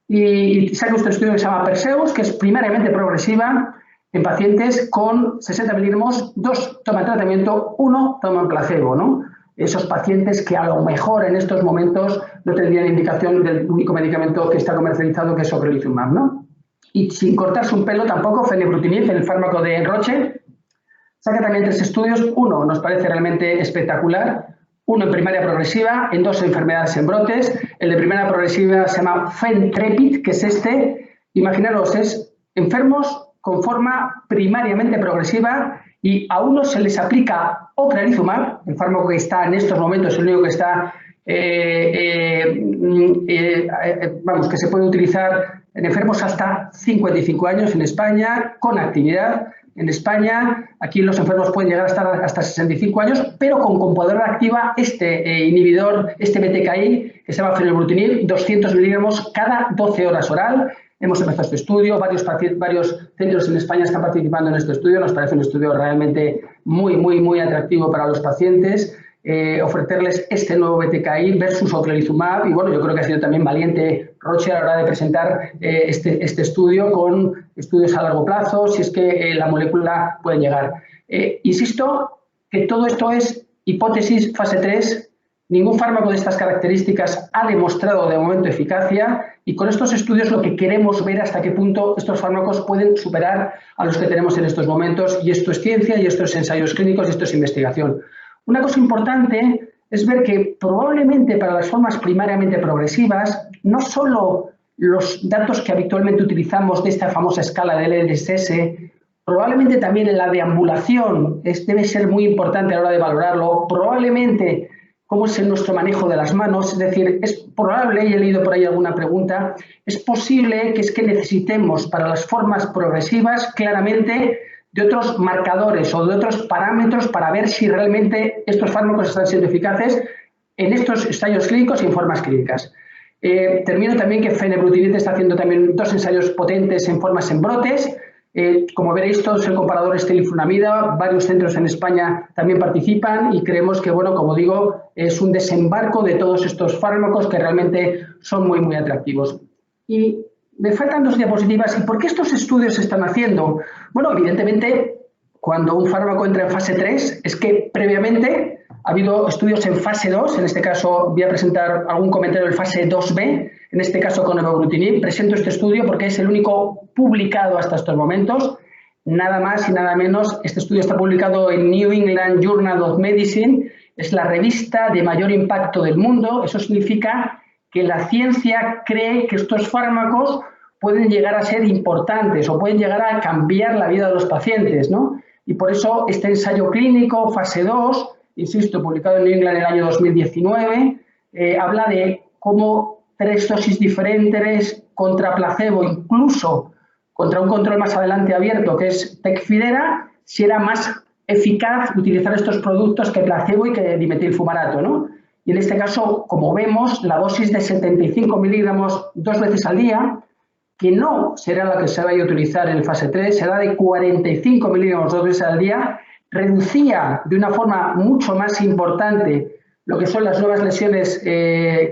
y saca este estudio que se llama Perseus, que es primariamente progresiva en pacientes con 60 miligramos, 2 toman tratamiento, 1 toman placebo, ¿no? Esos pacientes que a lo mejor en estos momentos no tendrían indicación del único medicamento que está comercializado, que es ocrelizumab, ¿no? Y sin cortarse un pelo tampoco, fenebrutinib, el fármaco de Roche, saca también 3 estudios. Uno nos parece realmente espectacular, uno en primaria progresiva, en 2 enfermedades en brotes. El de primaria progresiva se llama Fentrepid, que es este. Imaginaros, es enfermos con forma primariamente progresiva y a unos se les aplica ocrelizumab, el fármaco que está en estos momentos, el único que está, que se puede utilizar en enfermos hasta 55 años en España, con actividad. En España, aquí los enfermos pueden llegar a estar hasta 65 años, pero con componente activa este inhibidor, este BTKI, que se llama fenebrutinib, 200 miligramos cada 12 horas oral. hemos empezado este estudio, varios centros en España están participando en este estudio, nos parece un estudio realmente muy atractivo para los pacientes. Ofrecerles este nuevo BTKI versus ocrelizumab, y bueno, yo creo que ha sido también valiente Roche a la hora de presentar este estudio con estudios a largo plazo, si es que la molécula puede llegar. Insisto que todo esto es hipótesis fase 3, ningún fármaco de estas características ha demostrado de momento eficacia, y con estos estudios lo que queremos ver hasta qué punto estos fármacos pueden superar a los que tenemos en estos momentos, y esto es ciencia, y esto es ensayos clínicos, y esto es investigación. Una cosa importante es ver que probablemente para las formas primariamente progresivas, no solo los datos que habitualmente utilizamos de esta famosa escala del LSS, probablemente también la deambulación debe ser muy importante a la hora de valorarlo, probablemente cómo es nuestro manejo de las manos, es decir, es probable, y he leído por ahí alguna pregunta, es posible que necesitemos para las formas progresivas claramente de otros marcadores o de otros parámetros para ver si realmente estos fármacos están siendo eficaces en estos ensayos clínicos y en formas clínicas. Termino también que fenebrutinib está haciendo también 2 ensayos potentes en formas en brotes. Como veréis, todos el comparador esteliflunamida, varios centros en España también participan, y creemos que, bueno, como digo, es un desembarco de todos estos fármacos que realmente son muy atractivos. Y me faltan 2 diapositivas. ¿Y por qué estos estudios se están haciendo? Bueno, evidentemente, cuando un fármaco entra en fase 3, es que previamente ha habido estudios en fase 2. En este caso, voy a presentar algún comentario del fase 2B, en este caso con evobrutinib. Presento este estudio porque es el único publicado hasta estos momentos. Nada más y nada menos, este estudio está publicado en New England Journal of Medicine. Es la revista de mayor impacto del mundo. Eso significa que la ciencia cree que estos fármacos pueden llegar a ser importantes o pueden llegar a cambiar la vida de los pacientes, ¿no? Y por eso este ensayo clínico, fase 2, insisto, publicado en New England en el año 2019, habla de cómo 3 dosis diferentes contra placebo, incluso contra un control más adelante abierto, que es Tecfidera, si era más eficaz utilizar estos productos que placebo y que dimetilfumarato, ¿no? Y en este caso, como vemos, la dosis de 75 miligramos 2 veces al día, que no será la que se vaya a utilizar en fase 3, será de 45 miligramos 2 veces al día, reducía de una forma mucho más importante lo que son las nuevas lesiones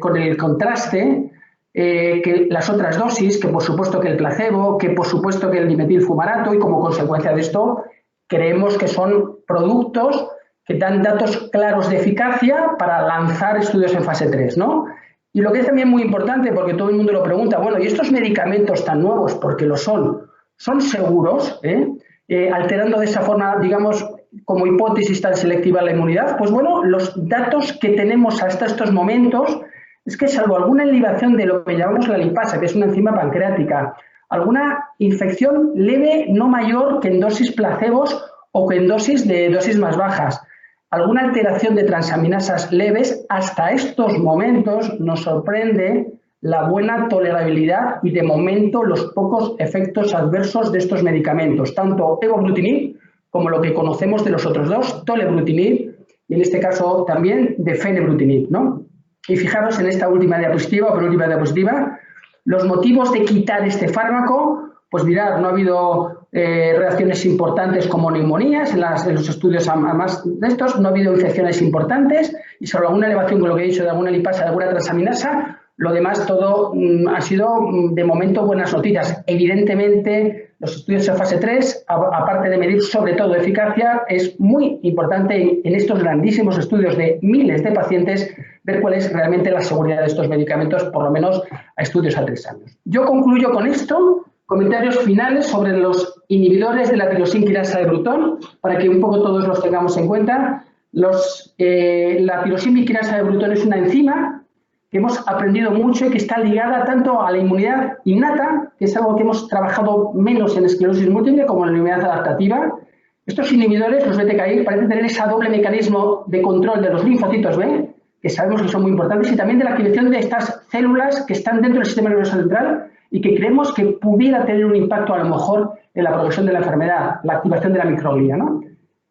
con el contraste, que las otras dosis, que por supuesto que el placebo, que por supuesto que el dimetilfumarato, y como consecuencia de esto creemos que son productos que dan datos claros de eficacia para lanzar estudios en fase 3, ¿no? Y lo que es también muy importante, porque todo el mundo lo pregunta, bueno, ¿y estos medicamentos tan nuevos, porque lo son seguros, alterando de esa forma, digamos, como hipótesis tan selectiva la inmunidad? Pues bueno, los datos que tenemos hasta estos momentos es que salvo alguna elevación de lo que llamamos la lipasa, que es una enzima pancreática, alguna infección leve no mayor que en dosis placebos o que en dosis más bajas, alguna alteración de transaminasas leves, hasta estos momentos nos sorprende la buena tolerabilidad y de momento los pocos efectos adversos de estos medicamentos, tanto evobrutinib como lo que conocemos de los otros 2, tolebrutinib, y en este caso también de fenebrutinib, ¿no? Y fijaros en esta última diapositiva, o penúltima diapositiva, los motivos de quitar este fármaco. Pues mirad, no ha habido reacciones importantes como neumonías en los estudios además de estos, no ha habido infecciones importantes, y solo alguna elevación, con lo que he dicho, de alguna lipasa, de alguna transaminasa. Lo demás todo ha sido de momento buenas noticias. Evidentemente, los estudios en fase 3, aparte de medir sobre todo eficacia, es muy importante en estos grandísimos estudios de miles de pacientes ver cuál es realmente la seguridad de estos medicamentos, por lo menos a estudios a 3 años. Yo concluyo con esto. Comentarios finales sobre los inhibidores de la tirosina quinasa de Bruton, para que un poco todos los tengamos en cuenta. La tirosina quinasa de Bruton es una enzima que hemos aprendido mucho y que está ligada tanto a la inmunidad innata, que es algo que hemos trabajado menos en esclerosis múltiple, como en la inmunidad adaptativa. Estos inhibidores, los BTKI, parecen tener ese doble mecanismo de control de los linfocitos B, que sabemos que son muy importantes, y también de la activación de estas células que están dentro del sistema nervioso central y que creemos que pudiera tener un impacto a lo mejor en la progresión de la enfermedad, la activación de la microglia, ¿no?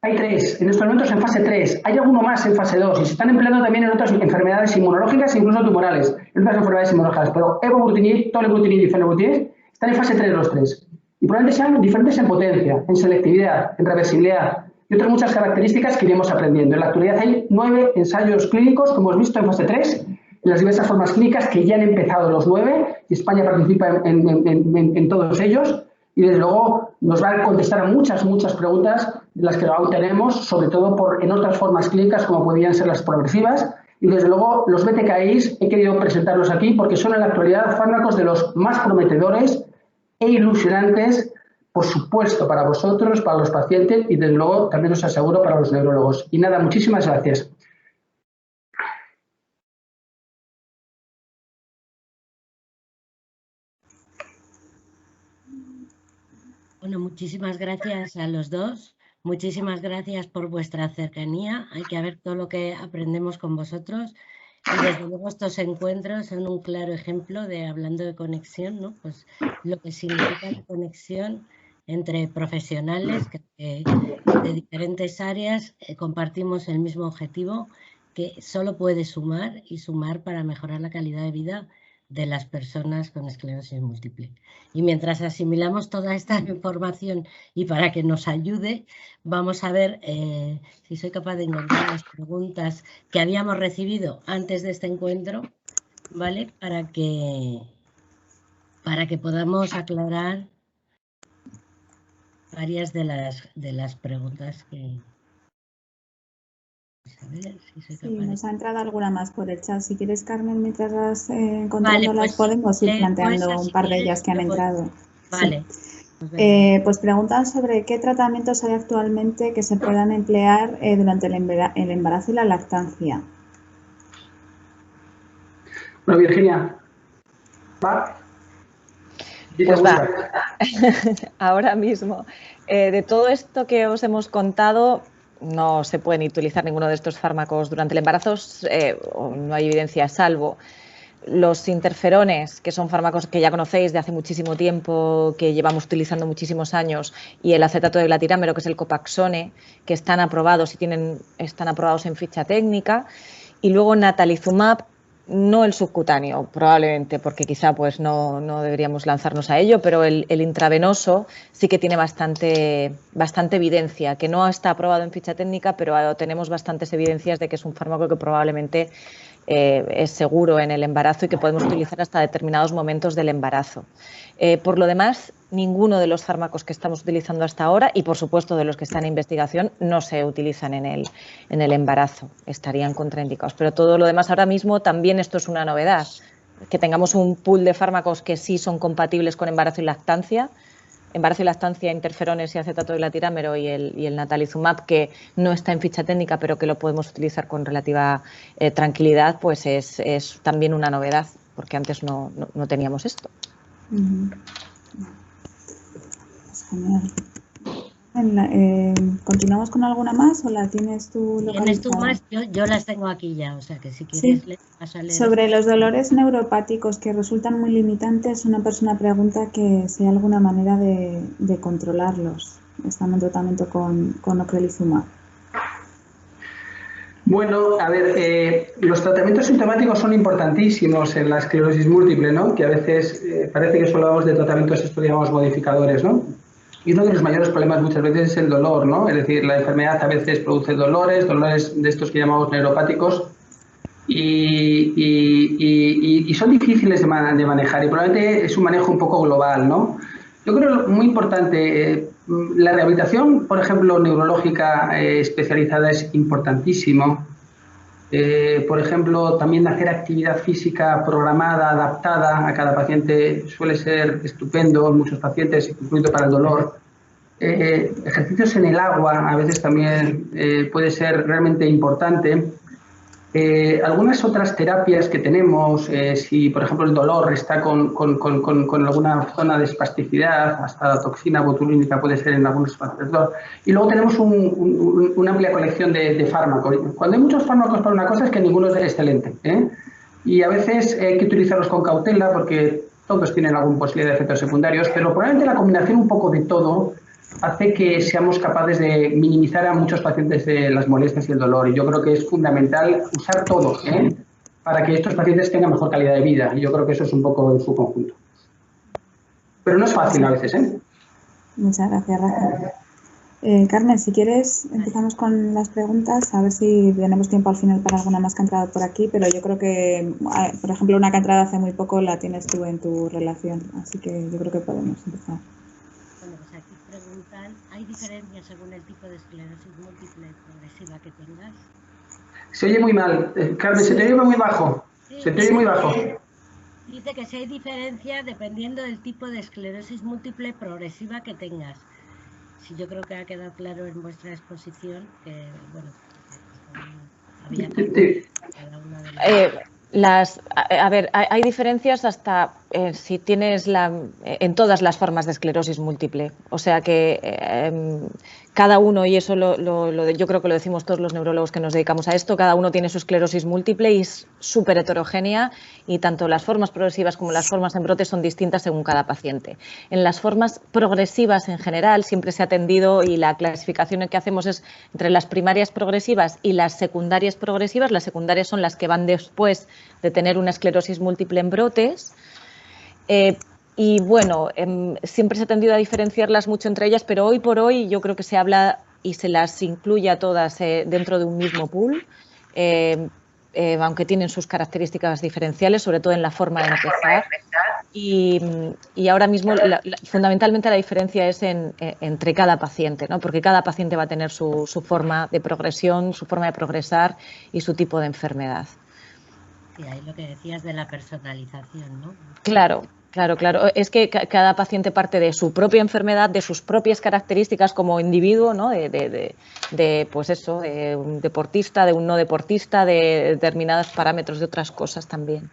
Hay 3, en estos momentos en fase 3, hay alguno más en fase 2 y se están empleando también en otras enfermedades inmunológicas e incluso tumorales, en otras enfermedades inmunológicas, pero evobrutinib, tolebrutinib y fenebrutinib Están en fase 3 los 3. Y probablemente sean diferentes en potencia, en selectividad, en reversibilidad y otras muchas características que iremos aprendiendo. En la actualidad hay 9 ensayos clínicos, como hemos visto, en fase 3, en las diversas formas clínicas que ya han empezado los 9, y España participa en todos ellos. Y desde luego nos va a contestar a muchas preguntas de las que aún tenemos, sobre todo en otras formas clínicas como podrían ser las progresivas. Y desde luego los BTKIs he querido presentarlos aquí porque son en la actualidad fármacos de los más prometedores e ilusionantes, por supuesto, para vosotros, para los pacientes y desde luego también os aseguro para los neurólogos. Y nada, muchísimas gracias. Bueno, muchísimas gracias a los dos. Muchísimas gracias por vuestra cercanía. Hay que ver todo lo que aprendemos con vosotros. Y desde luego estos encuentros son un claro ejemplo de, hablando de conexión, ¿no? Pues lo que significa la conexión entre profesionales que de diferentes áreas compartimos el mismo objetivo, que solo puede sumar y sumar para mejorar la calidad de vida de las personas con esclerosis múltiple. Y mientras asimilamos toda esta información y para que nos ayude, vamos a ver si soy capaz de encontrar las preguntas que habíamos recibido antes de este encuentro, ¿vale? Para que podamos aclarar varias de las preguntas que... A ver si soy capaz sí, nos ha entrado alguna más por el chat. Si quieres, Carmen, mientras vas encontrándolas, vale, pues, podemos ir planteando pues, un par de ellas que han entrado. Vale. Sí. Pues preguntan sobre qué tratamientos hay actualmente que se puedan emplear durante el embarazo y la lactancia. Bueno, Virginia, ¿va? Pues va. Ahora mismo. De todo esto que os hemos contado, no se pueden utilizar ninguno de estos fármacos durante el embarazo, no hay evidencia, salvo los interferones, que son fármacos que ya conocéis de hace muchísimo tiempo, que llevamos utilizando muchísimos años, y el acetato de glatirámero, que es el Copaxone, que están aprobados están aprobados en ficha técnica, y luego natalizumab, no el subcutáneo, probablemente, porque quizá pues no deberíamos lanzarnos a ello, pero el intravenoso sí que tiene bastante evidencia, que no está aprobado en ficha técnica, pero tenemos bastantes evidencias de que es un fármaco que probablemente es seguro en el embarazo y que podemos utilizar hasta determinados momentos del embarazo. Por lo demás, ninguno de los fármacos que estamos utilizando hasta ahora y, por supuesto, de los que están en investigación no se utilizan en el embarazo, estarían contraindicados. Pero todo lo demás ahora mismo también esto es una novedad, que tengamos un pool de fármacos que sí son compatibles con embarazo y lactancia, interferones y acetato de glatirámero y el natalizumab, que no está en ficha técnica pero que lo podemos utilizar con relativa tranquilidad, pues es también una novedad, porque antes no teníamos esto. Pues genial. ¿Continuamos con alguna más o la tienes tú localizada? ¿Tienes tú más? Yo las tengo aquí ya, o sea que si quieres sí. le vas a leer. Sobre los dolores neuropáticos que resultan muy limitantes, una persona pregunta que si hay alguna manera de controlarlos, estando en tratamiento con ocrelizumab. Bueno, a ver, los tratamientos sintomáticos son importantísimos en la esclerosis múltiple, ¿no? Que a veces parece que solo hablamos de tratamientos, digamos, modificadores, ¿no? Y uno de los mayores problemas muchas veces es el dolor, ¿no? Es decir, la enfermedad a veces produce dolores de estos que llamamos neuropáticos y son difíciles de manejar y probablemente es un manejo un poco global, ¿no? Yo creo muy importante, la rehabilitación, por ejemplo, neurológica especializada es importantísimo. Por ejemplo, también hacer actividad física programada, adaptada a cada paciente suele ser estupendo en muchos pacientes, incluido para el dolor. Ejercicios en el agua a veces también puede ser realmente importante. Algunas otras terapias que tenemos, si por ejemplo el dolor está con alguna zona de espasticidad, hasta la toxina botulínica puede ser en algunos pacientes. Y luego tenemos una amplia colección de fármacos. Cuando hay muchos fármacos para una cosa es que ninguno es excelente, ¿eh? Y a veces hay que utilizarlos con cautela porque todos tienen alguna posibilidad de efectos secundarios, pero probablemente la combinación un poco de todo hace que seamos capaces de minimizar a muchos pacientes las molestias y el dolor. Y yo creo que es fundamental usar todo, para que estos pacientes tengan mejor calidad de vida. Y yo creo que eso es un poco en su conjunto. pero no es fácil a veces, ¿eh? Muchas gracias, Rafa. Carmen, si quieres, empezamos con las preguntas, a ver si tenemos tiempo al final para alguna más que ha entrado por aquí, pero yo creo que, por ejemplo, una que ha entrado hace muy poco la tienes tú en tu relación, así que yo creo que podemos empezar. Bueno, pues aquí preguntan, ¿hay diferencias según el tipo de esclerosis múltiple progresiva que tengas? Se oye muy mal. Carmen, se te oye muy bajo. Se te oye muy bajo. Dice que si hay diferencia dependiendo del tipo de esclerosis múltiple progresiva que tengas. Sí, yo creo que ha quedado claro en vuestra exposición que, bueno, había cada una de las... A ver, hay diferencias hasta si tienes en todas las formas de esclerosis múltiple. O sea que cada uno, y eso yo creo que lo decimos todos los neurólogos que nos dedicamos a esto, cada uno tiene su esclerosis múltiple y es súper heterogénea, y tanto las formas progresivas como las formas en brote son distintas según cada paciente. En las formas progresivas en general siempre se ha tendido, y la clasificación que hacemos es entre las primarias progresivas y las secundarias progresivas. Las secundarias son las que van después de tener una esclerosis múltiple en brotes. Y bueno, siempre se ha tendido a diferenciarlas mucho entre ellas, pero hoy por hoy yo creo que se habla y se las incluye a todas dentro de un mismo pool, aunque tienen sus características diferenciales, sobre todo en la forma de empezar. Y ahora mismo fundamentalmente la diferencia es entre cada paciente, ¿no? Porque cada paciente va a tener su forma de progresión, su forma de progresar y su tipo de enfermedad. Sí, ahí lo que decías de la personalización, ¿no? Claro. Es que cada paciente parte de su propia enfermedad, de sus propias características como individuo, ¿no? Pues eso, de un deportista, de un no deportista, de determinados parámetros, de otras cosas también.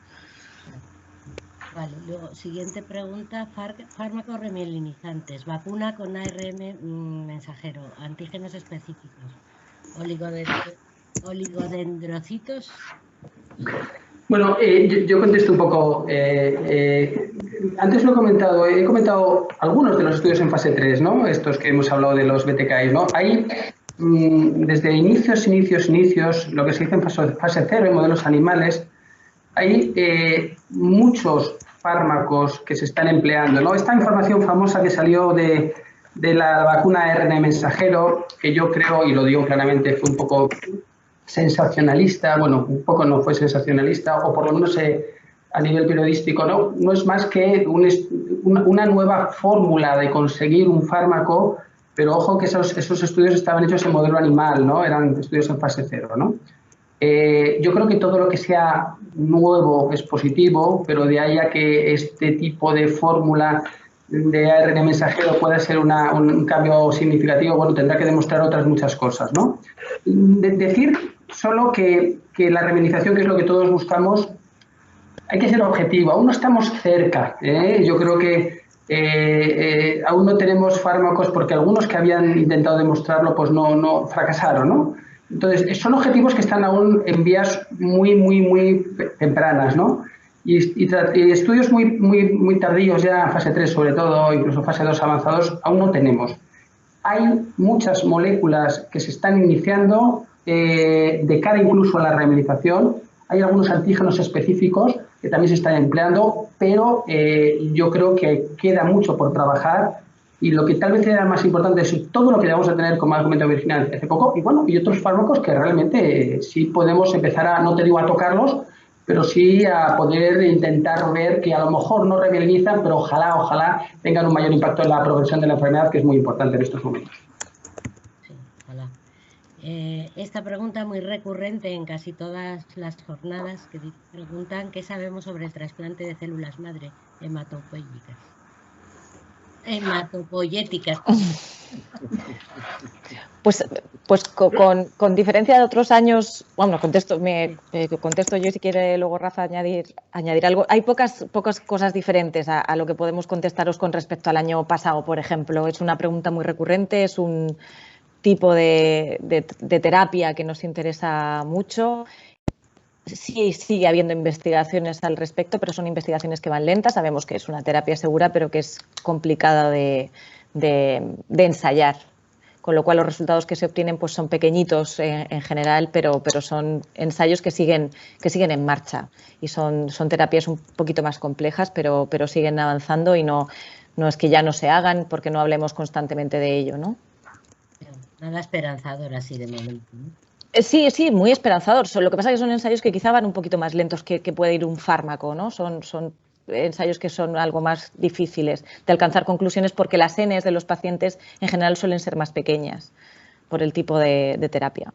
Vale, luego, siguiente pregunta, fármacos remielinizantes, vacuna con ARN mensajero, antígenos específicos, oligodendrocitos. Bueno, yo contesto un poco. Antes lo he comentado algunos de los estudios en fase 3, ¿no? Estos que hemos hablado de los BTKi, ¿no? Hay, desde inicios, lo que se dice en fase 0, en modelos animales, hay muchos fármacos que se están empleando, ¿no? Esta información famosa que salió de la vacuna ARN mensajero, que yo creo, y lo digo claramente, fue un poco sensacionalista, bueno, un poco no fue sensacionalista, o por lo menos a nivel periodístico, no es más que una nueva fórmula de conseguir un fármaco, pero ojo que esos estudios estaban hechos en modelo animal, ¿no? Eran estudios en fase 0, ¿no? Yo creo que todo lo que sea nuevo es positivo, pero de ahí a que este tipo de fórmula de ARN mensajero pueda ser un cambio significativo, bueno, tendrá que demostrar otras muchas cosas, ¿no? Decir solo que la remediación, que es lo que todos buscamos, hay que ser objetivo. Aún no estamos cerca, ¿eh? Yo creo que aún no tenemos fármacos, porque algunos que habían intentado demostrarlo pues no fracasaron, ¿no? Entonces, son objetivos que están aún en vías muy tempranas, ¿no? Y estudios muy tardíos ya, fase 3 sobre todo, incluso fase 2 avanzados, aún no tenemos. Hay muchas moléculas que se están iniciando de cara incluso a la rehabilitación. Hay algunos antígenos específicos que también se están empleando, pero yo creo que queda mucho por trabajar, y lo que tal vez sea más importante es todo lo que vamos a tener, como ha comentado Virginia hace poco, y bueno, y otros fármacos que realmente sí podemos empezar a, no te digo a tocarlos, pero sí a poder intentar ver que a lo mejor no remielinizan, pero ojalá tengan un mayor impacto en la progresión de la enfermedad, que es muy importante en estos momentos. Sí, ojalá. Esta pregunta muy recurrente en casi todas las jornadas, que preguntan qué sabemos sobre el trasplante de células madre hematopoyéticas. Pues con diferencia de otros años, bueno, contesto yo, si quiere luego Rafa añadir algo. Hay pocas cosas diferentes a lo que podemos contestaros con respecto al año pasado, por ejemplo. Es una pregunta muy recurrente, es un tipo de terapia que nos interesa mucho. Sí, sigue habiendo investigaciones al respecto, pero son investigaciones que van lentas. Sabemos que es una terapia segura, pero que es complicada de ensayar, con lo cual los resultados que se obtienen pues son pequeñitos en general, pero son ensayos que siguen en marcha, y son terapias un poquito más complejas, pero siguen avanzando, y no No es que ya no se hagan porque no hablemos constantemente de ello, ¿no? Nada esperanzador así de momento, ¿no? Sí, muy esperanzador. Lo que pasa es que son ensayos que quizá van un poquito más lentos que puede ir un fármaco, ¿no? Son ensayos que son algo más difíciles de alcanzar conclusiones porque las Ns de los pacientes en general suelen ser más pequeñas por el tipo de terapia.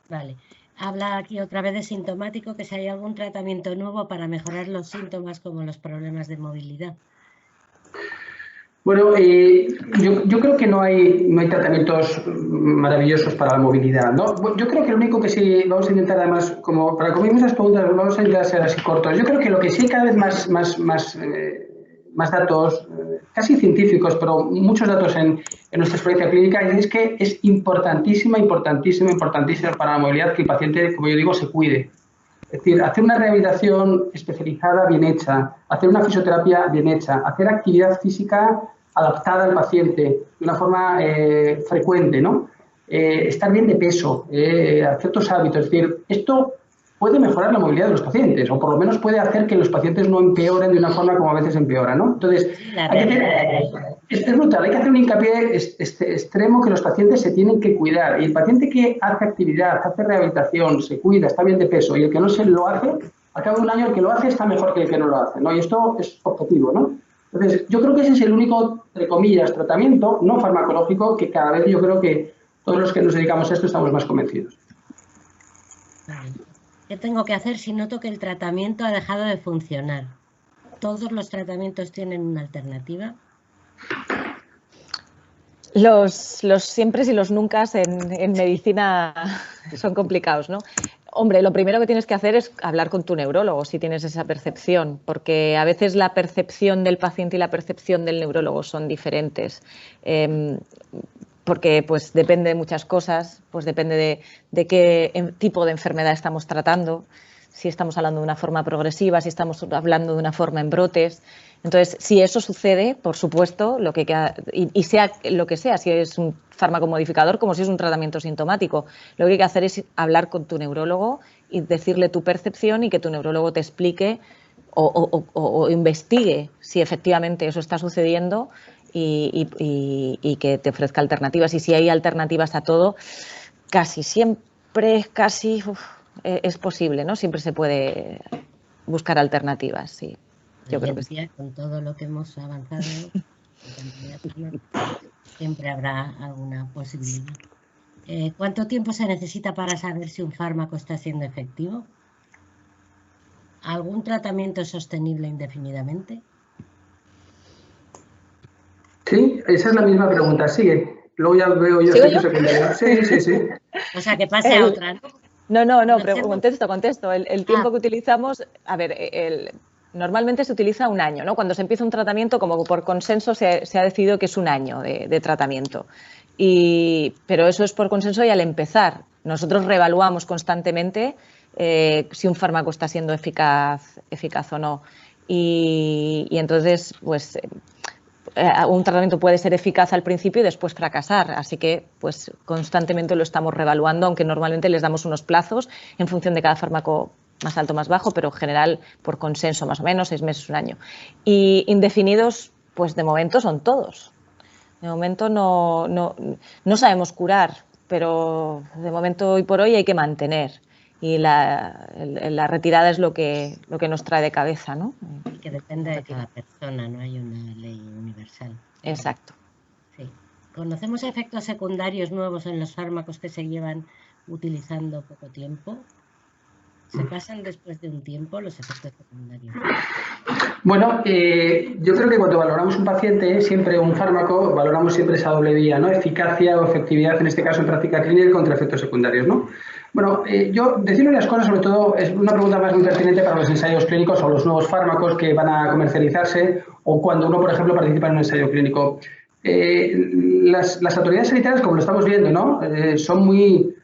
Vale. Habla aquí otra vez de sintomático, que si hay algún tratamiento nuevo para mejorar los síntomas como los problemas de movilidad. Bueno, yo creo que no hay tratamientos maravillosos para la movilidad, ¿no? Yo creo que lo único que sí vamos a intentar, además, como para cubrir esas preguntas, vamos a intentar ser así cortos. Yo creo que lo que sí hay cada vez más datos, casi científicos, pero muchos datos en nuestra experiencia clínica, es que es importantísima para la movilidad que el paciente, como yo digo, se cuide. Es decir, hacer una rehabilitación especializada bien hecha, hacer una fisioterapia bien hecha, hacer actividad física adaptada al paciente de una forma frecuente, ¿no? Estar bien de peso, ciertos hábitos. Es decir, esto puede mejorar la movilidad de los pacientes o por lo menos puede hacer que los pacientes no empeoren de una forma como a veces empeoran, ¿no? Entonces, es brutal, hay que hacer un hincapié extremo que los pacientes se tienen que cuidar y el paciente que hace actividad, hace rehabilitación, se cuida, está bien de peso y el que no se lo hace, al cabo de un año el que lo hace está mejor que el que no lo hace, ¿no? Y esto es objetivo, ¿no? Entonces, yo creo que ese es el único, entre comillas, tratamiento no farmacológico que cada vez yo creo que todos los que nos dedicamos a esto estamos más convencidos. ¿Qué tengo que hacer si noto que el tratamiento ha dejado de funcionar? ¿Todos los tratamientos tienen una alternativa? Los siempre y los nunca en medicina son complicados, ¿no? Hombre, lo primero que tienes que hacer es hablar con tu neurólogo si tienes esa percepción, porque a veces la percepción del paciente y la percepción del neurólogo son diferentes. Porque pues depende de muchas cosas, pues depende de qué tipo de enfermedad estamos tratando, si estamos hablando de una forma progresiva, si estamos hablando de una forma en brotes. Entonces, si eso sucede, por supuesto, y sea lo que sea, si es un fármaco modificador como si es un tratamiento sintomático, lo que hay que hacer es hablar con tu neurólogo y decirle tu percepción y que tu neurólogo te explique o investigue si efectivamente eso está sucediendo y que te ofrezca alternativas. Y si hay alternativas a todo, casi siempre, es posible, ¿no? Siempre se puede buscar alternativas, sí. Yo creo que sí. Con todo lo que hemos avanzado, siempre habrá alguna posibilidad. ¿Cuánto tiempo se necesita para saber si un fármaco está siendo efectivo? ¿Algún tratamiento es sostenible indefinidamente? Sí, esa es la misma pregunta. Sigue. Luego ya veo yo efectos secundarios. Sí. O sea, que pase a otra, ¿no? No, pero contesto. El tiempo que utilizamos, a ver, normalmente se utiliza un año, ¿no? Cuando se empieza un tratamiento, como por consenso se ha decidido que es un año de tratamiento. Pero eso es por consenso y al empezar. Nosotros reevaluamos constantemente si un fármaco está siendo eficaz o no. Y entonces, pues, un tratamiento puede ser eficaz al principio y después fracasar. Así que, pues, constantemente lo estamos reevaluando, aunque normalmente les damos unos plazos en función de cada fármaco más alto, más bajo, pero en general por consenso, más o menos, 6 meses, un año. Y indefinidos, pues de momento son todos. De momento no sabemos curar, pero de momento hoy por hoy hay que mantener. Y la retirada es lo que nos trae de cabeza, ¿no? Que depende de cada persona, no hay una ley universal. Exacto. Sí. ¿Conocemos efectos secundarios nuevos en los fármacos que se llevan utilizando poco tiempo? ¿Se pasan después de un tiempo los efectos secundarios? Bueno, yo creo que cuando valoramos un paciente, siempre un fármaco, valoramos siempre esa doble vía, ¿no? Eficacia o efectividad, en este caso en práctica clínica, contra efectos secundarios, ¿no? Bueno, yo decirle las cosas, sobre todo, es una pregunta más muy pertinente para los ensayos clínicos o los nuevos fármacos que van a comercializarse o cuando uno, por ejemplo, participa en un ensayo clínico. Las autoridades sanitarias, como lo estamos viendo, ¿no? Son muy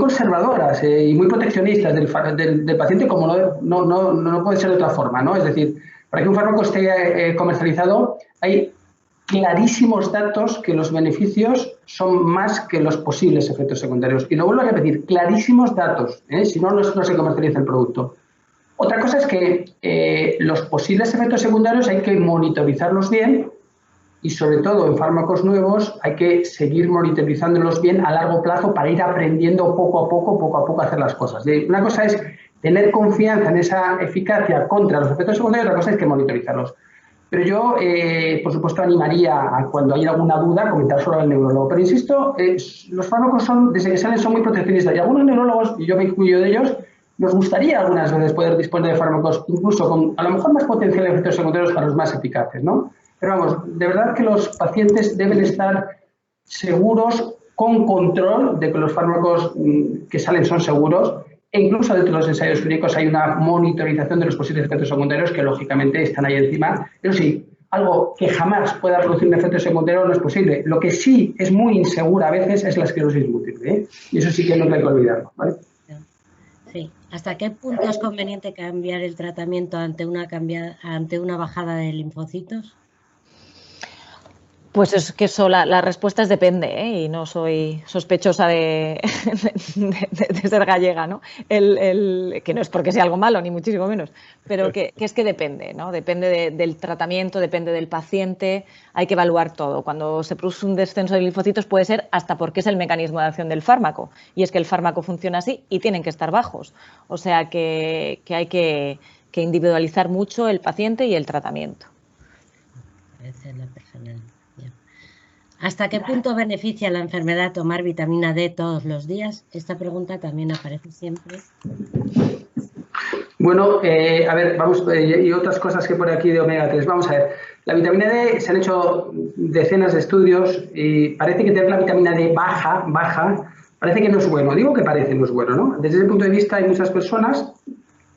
conservadoras y muy proteccionistas del paciente, como no puede ser de otra forma, ¿no? Es decir, para que un fármaco esté comercializado hay clarísimos datos que los beneficios son más que los posibles efectos secundarios. Y lo vuelvo a repetir, clarísimos datos, si no se comercializa el producto. Otra cosa es que los posibles efectos secundarios hay que monitorizarlos bien y, sobre todo, en fármacos nuevos hay que seguir monitorizándolos bien a largo plazo para ir aprendiendo poco a poco a hacer las cosas. Una cosa es tener confianza en esa eficacia contra los efectos secundarios, otra cosa es que monitorizarlos. Pero yo, por supuesto, animaría a cuando haya alguna duda comentar solo al neurólogo. Pero insisto, los fármacos desde que salen son muy proteccionistas y algunos neurólogos, y yo me incluyo de ellos, nos gustaría algunas veces poder disponer de fármacos incluso con a lo mejor más potencial de efectos secundarios para los más eficaces, ¿no? Pero vamos, de verdad que los pacientes deben estar seguros, con control de que los fármacos que salen son seguros. E incluso dentro de los ensayos clínicos hay una monitorización de los posibles efectos secundarios que, lógicamente, están ahí encima. Pero sí, algo que jamás pueda producir un efecto secundario no es posible. Lo que sí es muy insegura a veces es la esclerosis múltiple, ¿eh? Y eso sí que no hay que olvidarlo, ¿vale? Sí. ¿Hasta qué punto es conveniente cambiar el tratamiento ante una bajada de linfocitos? Pues es que la respuesta es depende, ¿eh? Y no soy sospechosa de ser gallega, ¿no? Que no es porque sea algo malo, ni muchísimo menos, pero que es que depende, ¿no? Depende del tratamiento, depende del paciente, hay que evaluar todo. Cuando se produce un descenso de linfocitos puede ser hasta porque es el mecanismo de acción del fármaco, y es que el fármaco funciona así y tienen que estar bajos. O sea que hay que individualizar mucho el paciente y el tratamiento. ¿Hasta qué punto beneficia la enfermedad tomar vitamina D todos los días? Esta pregunta también aparece siempre. Bueno, a ver, vamos, y otras cosas que por aquí de omega 3. Vamos a ver, la vitamina D, se han hecho decenas de estudios y parece que tener la vitamina D baja, parece que no es bueno. Digo que parece, no es bueno, ¿no? Desde ese punto de vista hay muchas personas,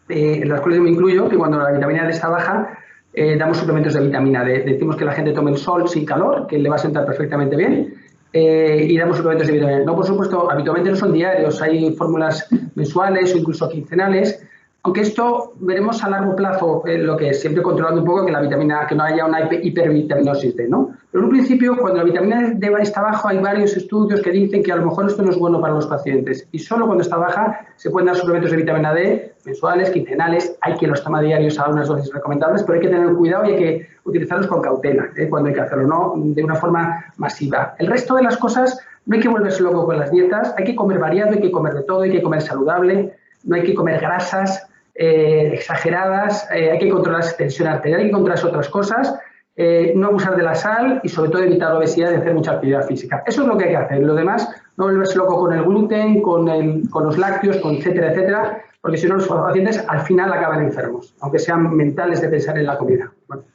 en las cuales yo me incluyo, que cuando la vitamina D está baja, damos suplementos de vitamina D. Decimos que la gente tome el sol sin calor, que le va a sentar perfectamente bien, y damos suplementos de vitamina D. No, por supuesto, habitualmente no son diarios, hay fórmulas mensuales o incluso quincenales, aunque esto veremos a largo plazo lo que es, siempre controlando un poco que no haya una hipervitaminosis D, ¿no? Pero en un principio, cuando la vitamina D está baja, hay varios estudios que dicen que a lo mejor esto no es bueno para los pacientes. Y solo cuando está baja se pueden dar suplementos de vitamina D mensuales, quincenales. Hay quien los toma diarios a unas dosis recomendables, pero hay que tener cuidado y hay que utilizarlos con cautela cuando hay que hacerlo, no de una forma masiva. El resto de las cosas no hay que volverse loco con las dietas. Hay que comer variado, hay que comer de todo, hay que comer saludable, no hay que comer grasas exageradas, hay que controlar la tensión arterial, hay que controlar otras cosas, no abusar de la sal y sobre todo evitar la obesidad y hacer mucha actividad física. Eso es lo que hay que hacer. Lo demás, no volverse loco con el gluten, con los lácteos, con etcétera, etcétera, porque si no los pacientes al final acaban enfermos, aunque sean mentales de pensar en la comida. Bueno.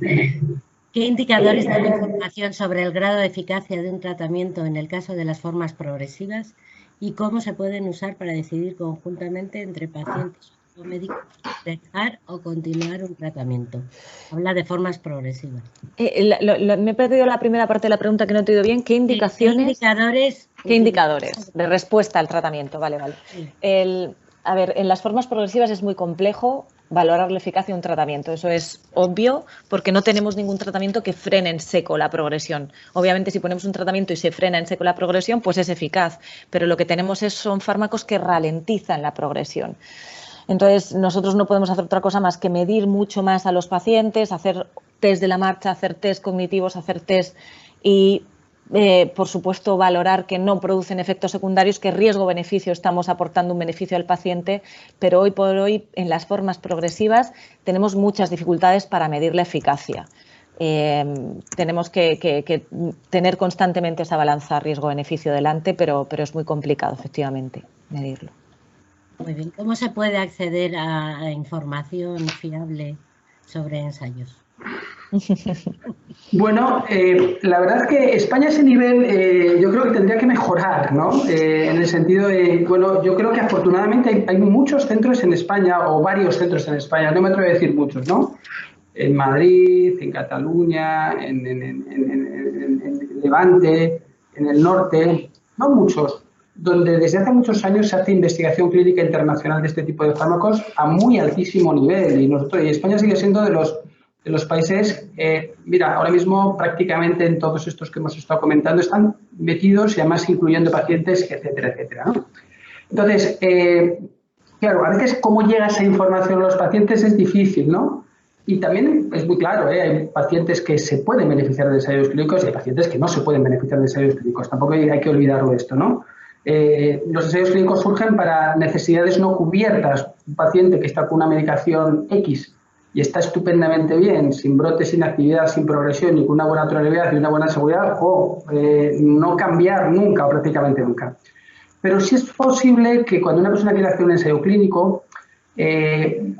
¿Qué indicadores dan información sobre el grado de eficacia de un tratamiento en el caso de las formas progresivas y cómo se pueden usar para decidir conjuntamente entre pacientes o médicos dejar o continuar un tratamiento? Habla de formas progresivas. Me he perdido la primera parte de la pregunta que no he oído bien. ¿Qué indicaciones? ¿Qué indicadores de respuesta al tratamiento? Vale. Sí. A ver, en las formas progresivas es muy complejo valorar la eficacia de un tratamiento. Eso es obvio porque no tenemos ningún tratamiento que frene en seco la progresión. Obviamente, si ponemos un tratamiento y se frena en seco la progresión, pues es eficaz. Pero lo que tenemos son fármacos que ralentizan la progresión. Entonces, nosotros no podemos hacer otra cosa más que medir mucho más a los pacientes, hacer test de la marcha, hacer test cognitivos, hacer test y, por supuesto, valorar que no producen efectos secundarios, que riesgo-beneficio estamos aportando un beneficio al paciente, pero hoy por hoy, en las formas progresivas, tenemos muchas dificultades para medir la eficacia. Tenemos que tener constantemente esa balanza riesgo-beneficio delante, pero es muy complicado, efectivamente, medirlo. Muy bien. ¿Cómo se puede acceder a información fiable sobre ensayos? Bueno, la verdad es que España ese nivel yo creo que tendría que mejorar, ¿no? En el sentido de, bueno, yo creo que afortunadamente hay muchos centros en España o varios centros en España, no me atrevo a decir muchos, ¿no? En Madrid, en Cataluña, en Levante, en el norte, no muchos, donde desde hace muchos años se hace investigación clínica internacional de este tipo de fármacos a muy altísimo nivel y España sigue siendo de los países, mira, ahora mismo prácticamente en todos estos que hemos estado comentando están metidos y además incluyendo pacientes, etcétera, etcétera, ¿no? Entonces, claro, a veces cómo llega esa información a los pacientes es difícil, ¿no? Y también es muy claro, hay pacientes que se pueden beneficiar de ensayos clínicos y hay pacientes que no se pueden beneficiar de ensayos clínicos. Tampoco hay que olvidarlo esto, ¿no? Los ensayos clínicos surgen para necesidades no cubiertas. Un paciente que está con una medicación X y está estupendamente bien, sin brotes, sin actividad, sin progresión y con una buena tolerabilidad y una buena seguridad, no cambiar nunca o prácticamente nunca. Pero sí es posible que cuando una persona quiere hacer un ensayo clínico,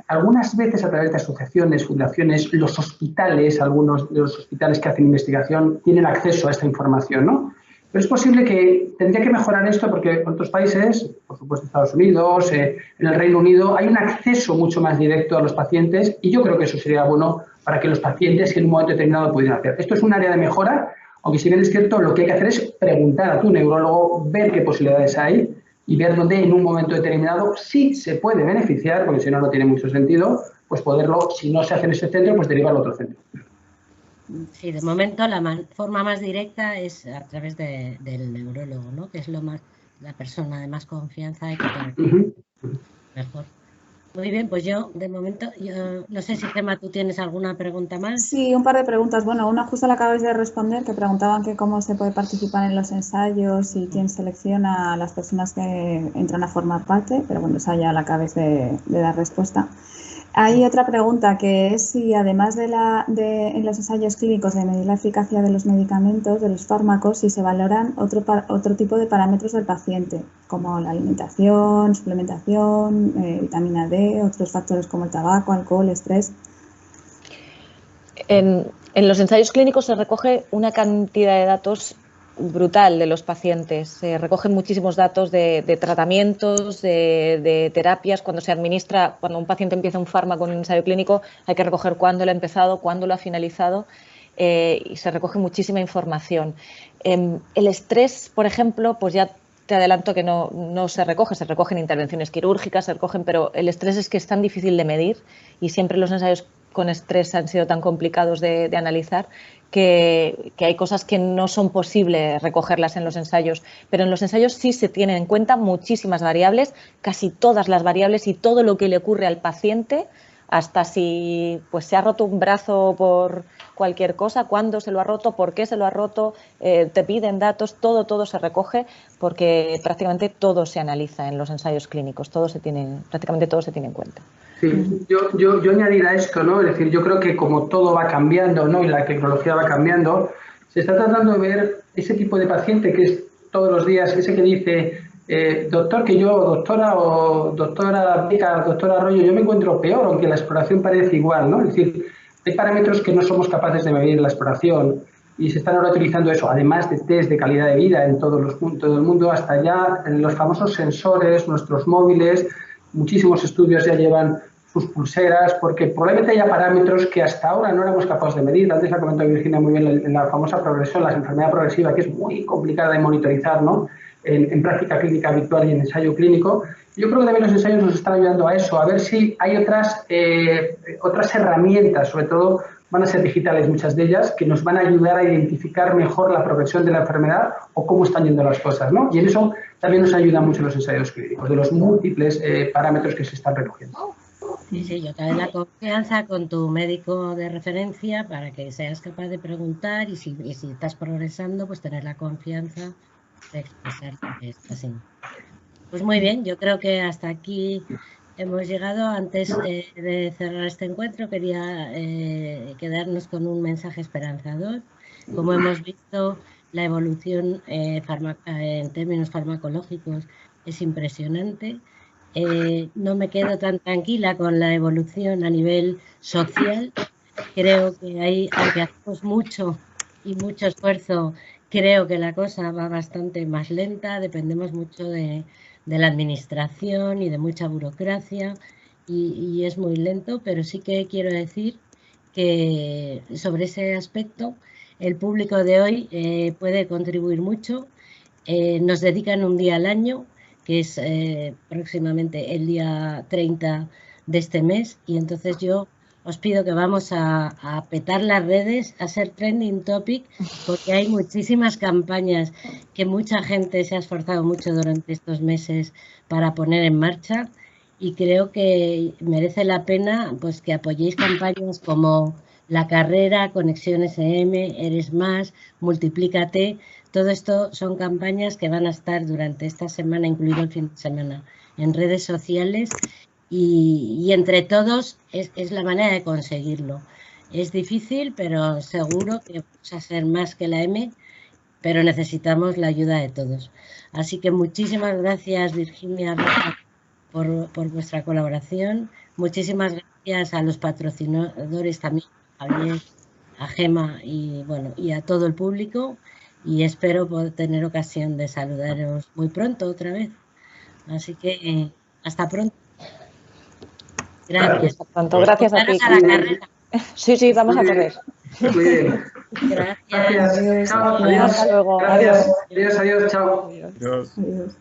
algunas veces a través de asociaciones, fundaciones, los hospitales, algunos de los hospitales que hacen investigación tienen acceso a esta información, ¿no? Pero es posible que tendría que mejorar esto porque en otros países, por supuesto Estados Unidos, en el Reino Unido, hay un acceso mucho más directo a los pacientes y yo creo que eso sería bueno para que los pacientes en un momento determinado pudieran hacer. Esto es un área de mejora, aunque si bien es cierto, lo que hay que hacer es preguntar a tu neurólogo, ver qué posibilidades hay y ver dónde en un momento determinado sí se puede beneficiar, porque si no, no tiene mucho sentido, pues poderlo, si no se hace en ese centro, pues derivarlo a otro centro. Sí, de momento la forma más directa es a través del neurólogo, ¿no? Que es la persona de más confianza y que tiene mejor. Muy bien, pues yo, de momento, no sé si, Gemma, tú tienes alguna pregunta más. Sí, un par de preguntas. Bueno, una justo la acabáis de responder, que preguntaban que cómo se puede participar en los ensayos y quién selecciona a las personas que entran a formar parte, pero bueno, esa ya la acabáis de dar respuesta. Hay otra pregunta que es si además en los ensayos clínicos de medir la eficacia de los medicamentos, de los fármacos, si se valoran otro tipo de parámetros del paciente, como la alimentación, suplementación, vitamina D, otros factores como el tabaco, alcohol, estrés. En los ensayos clínicos se recoge una cantidad de datos brutal de los pacientes. Se recogen muchísimos datos de tratamientos, de terapias. Cuando se administra, cuando un paciente empieza un fármaco en un ensayo clínico, hay que recoger cuándo lo ha empezado, cuándo lo ha finalizado y se recoge muchísima información. El estrés, por ejemplo, pues ya te adelanto que no se recogen intervenciones quirúrgicas, se recogen, pero el estrés es que es tan difícil de medir y siempre los ensayos con estrés han sido tan complicados de analizar que hay cosas que no son posibles recogerlas en los ensayos, pero en los ensayos sí se tienen en cuenta muchísimas variables, casi todas las variables y todo lo que le ocurre al paciente, hasta si pues, se ha roto un brazo por cualquier cosa, cuándo se lo ha roto, por qué se lo ha roto, te piden datos, todo se recoge porque prácticamente todo se analiza en los ensayos clínicos, prácticamente todo se tiene en cuenta. Sí, yo añadiría a esto, ¿no? Es decir, yo creo que como todo va cambiando, ¿no? Y la tecnología va cambiando, se está tratando de ver ese tipo de paciente que es todos los días, ese que dice, doctor, que yo, doctora o doctora Beca, doctora Arroyo, yo me encuentro peor, aunque la exploración parece igual, ¿no? Es decir, hay parámetros que no somos capaces de medir en la exploración y se están ahora utilizando eso, además de test de calidad de vida en todo el mundo, hasta ya en los famosos sensores, nuestros móviles, muchísimos estudios ya llevan sus pulseras, porque probablemente haya parámetros que hasta ahora no éramos capaces de medir. Antes la comentó Virginia muy bien en la famosa progresión, la enfermedad progresiva, que es muy complicada de monitorizar, ¿no? En práctica clínica habitual y en ensayo clínico. Yo creo que también los ensayos nos están ayudando a eso, a ver si hay otras herramientas, sobre todo van a ser digitales muchas de ellas, que nos van a ayudar a identificar mejor la progresión de la enfermedad o cómo están yendo las cosas, ¿no? Y en eso también nos ayudan mucho los ensayos clínicos, de los múltiples parámetros que se están recogiendo. Sí, yo te doy la confianza con tu médico de referencia para que seas capaz de preguntar y si estás progresando, pues tener la confianza de expresar que estás así. Pues muy bien, yo creo que hasta aquí hemos llegado. Antes de cerrar este encuentro, quería quedarnos con un mensaje esperanzador. Como hemos visto, la evolución en términos farmacológicos es impresionante. No me quedo tan tranquila con la evolución a nivel social. Creo que aunque hacemos mucho y mucho esfuerzo, creo que la cosa va bastante más lenta, dependemos mucho de la administración y de mucha burocracia y es muy lento, pero sí que quiero decir que sobre ese aspecto el público de hoy puede contribuir mucho. Nos dedican un día al año, que es próximamente el día 30 de este mes, y entonces yo os pido que vamos a petar las redes, a ser trending topic, porque hay muchísimas campañas que mucha gente se ha esforzado mucho durante estos meses para poner en marcha y creo que merece la pena pues que apoyéis campañas como La Carrera, Conexiones EM, Eres Más, Multiplícate. Todo esto son campañas que van a estar durante esta semana, incluido el fin de semana, en redes sociales y entre todos es la manera de conseguirlo. Es difícil, pero seguro que vamos a ser más que la M, pero necesitamos la ayuda de todos. Así que muchísimas gracias, Virginia, por vuestra colaboración. Muchísimas gracias a los patrocinadores también, a Javier, a Gema y, bueno, y a todo el público. Y espero poder tener ocasión de saludaros muy pronto otra vez. Así que hasta pronto. Gracias. Hasta pronto. Gracias a ti. A la carrera. Sí, vamos a correr. Muy bien. Gracias. Gracias. Chao. Hasta luego. Gracias. Adiós. Adiós, chao. Dios. Adiós.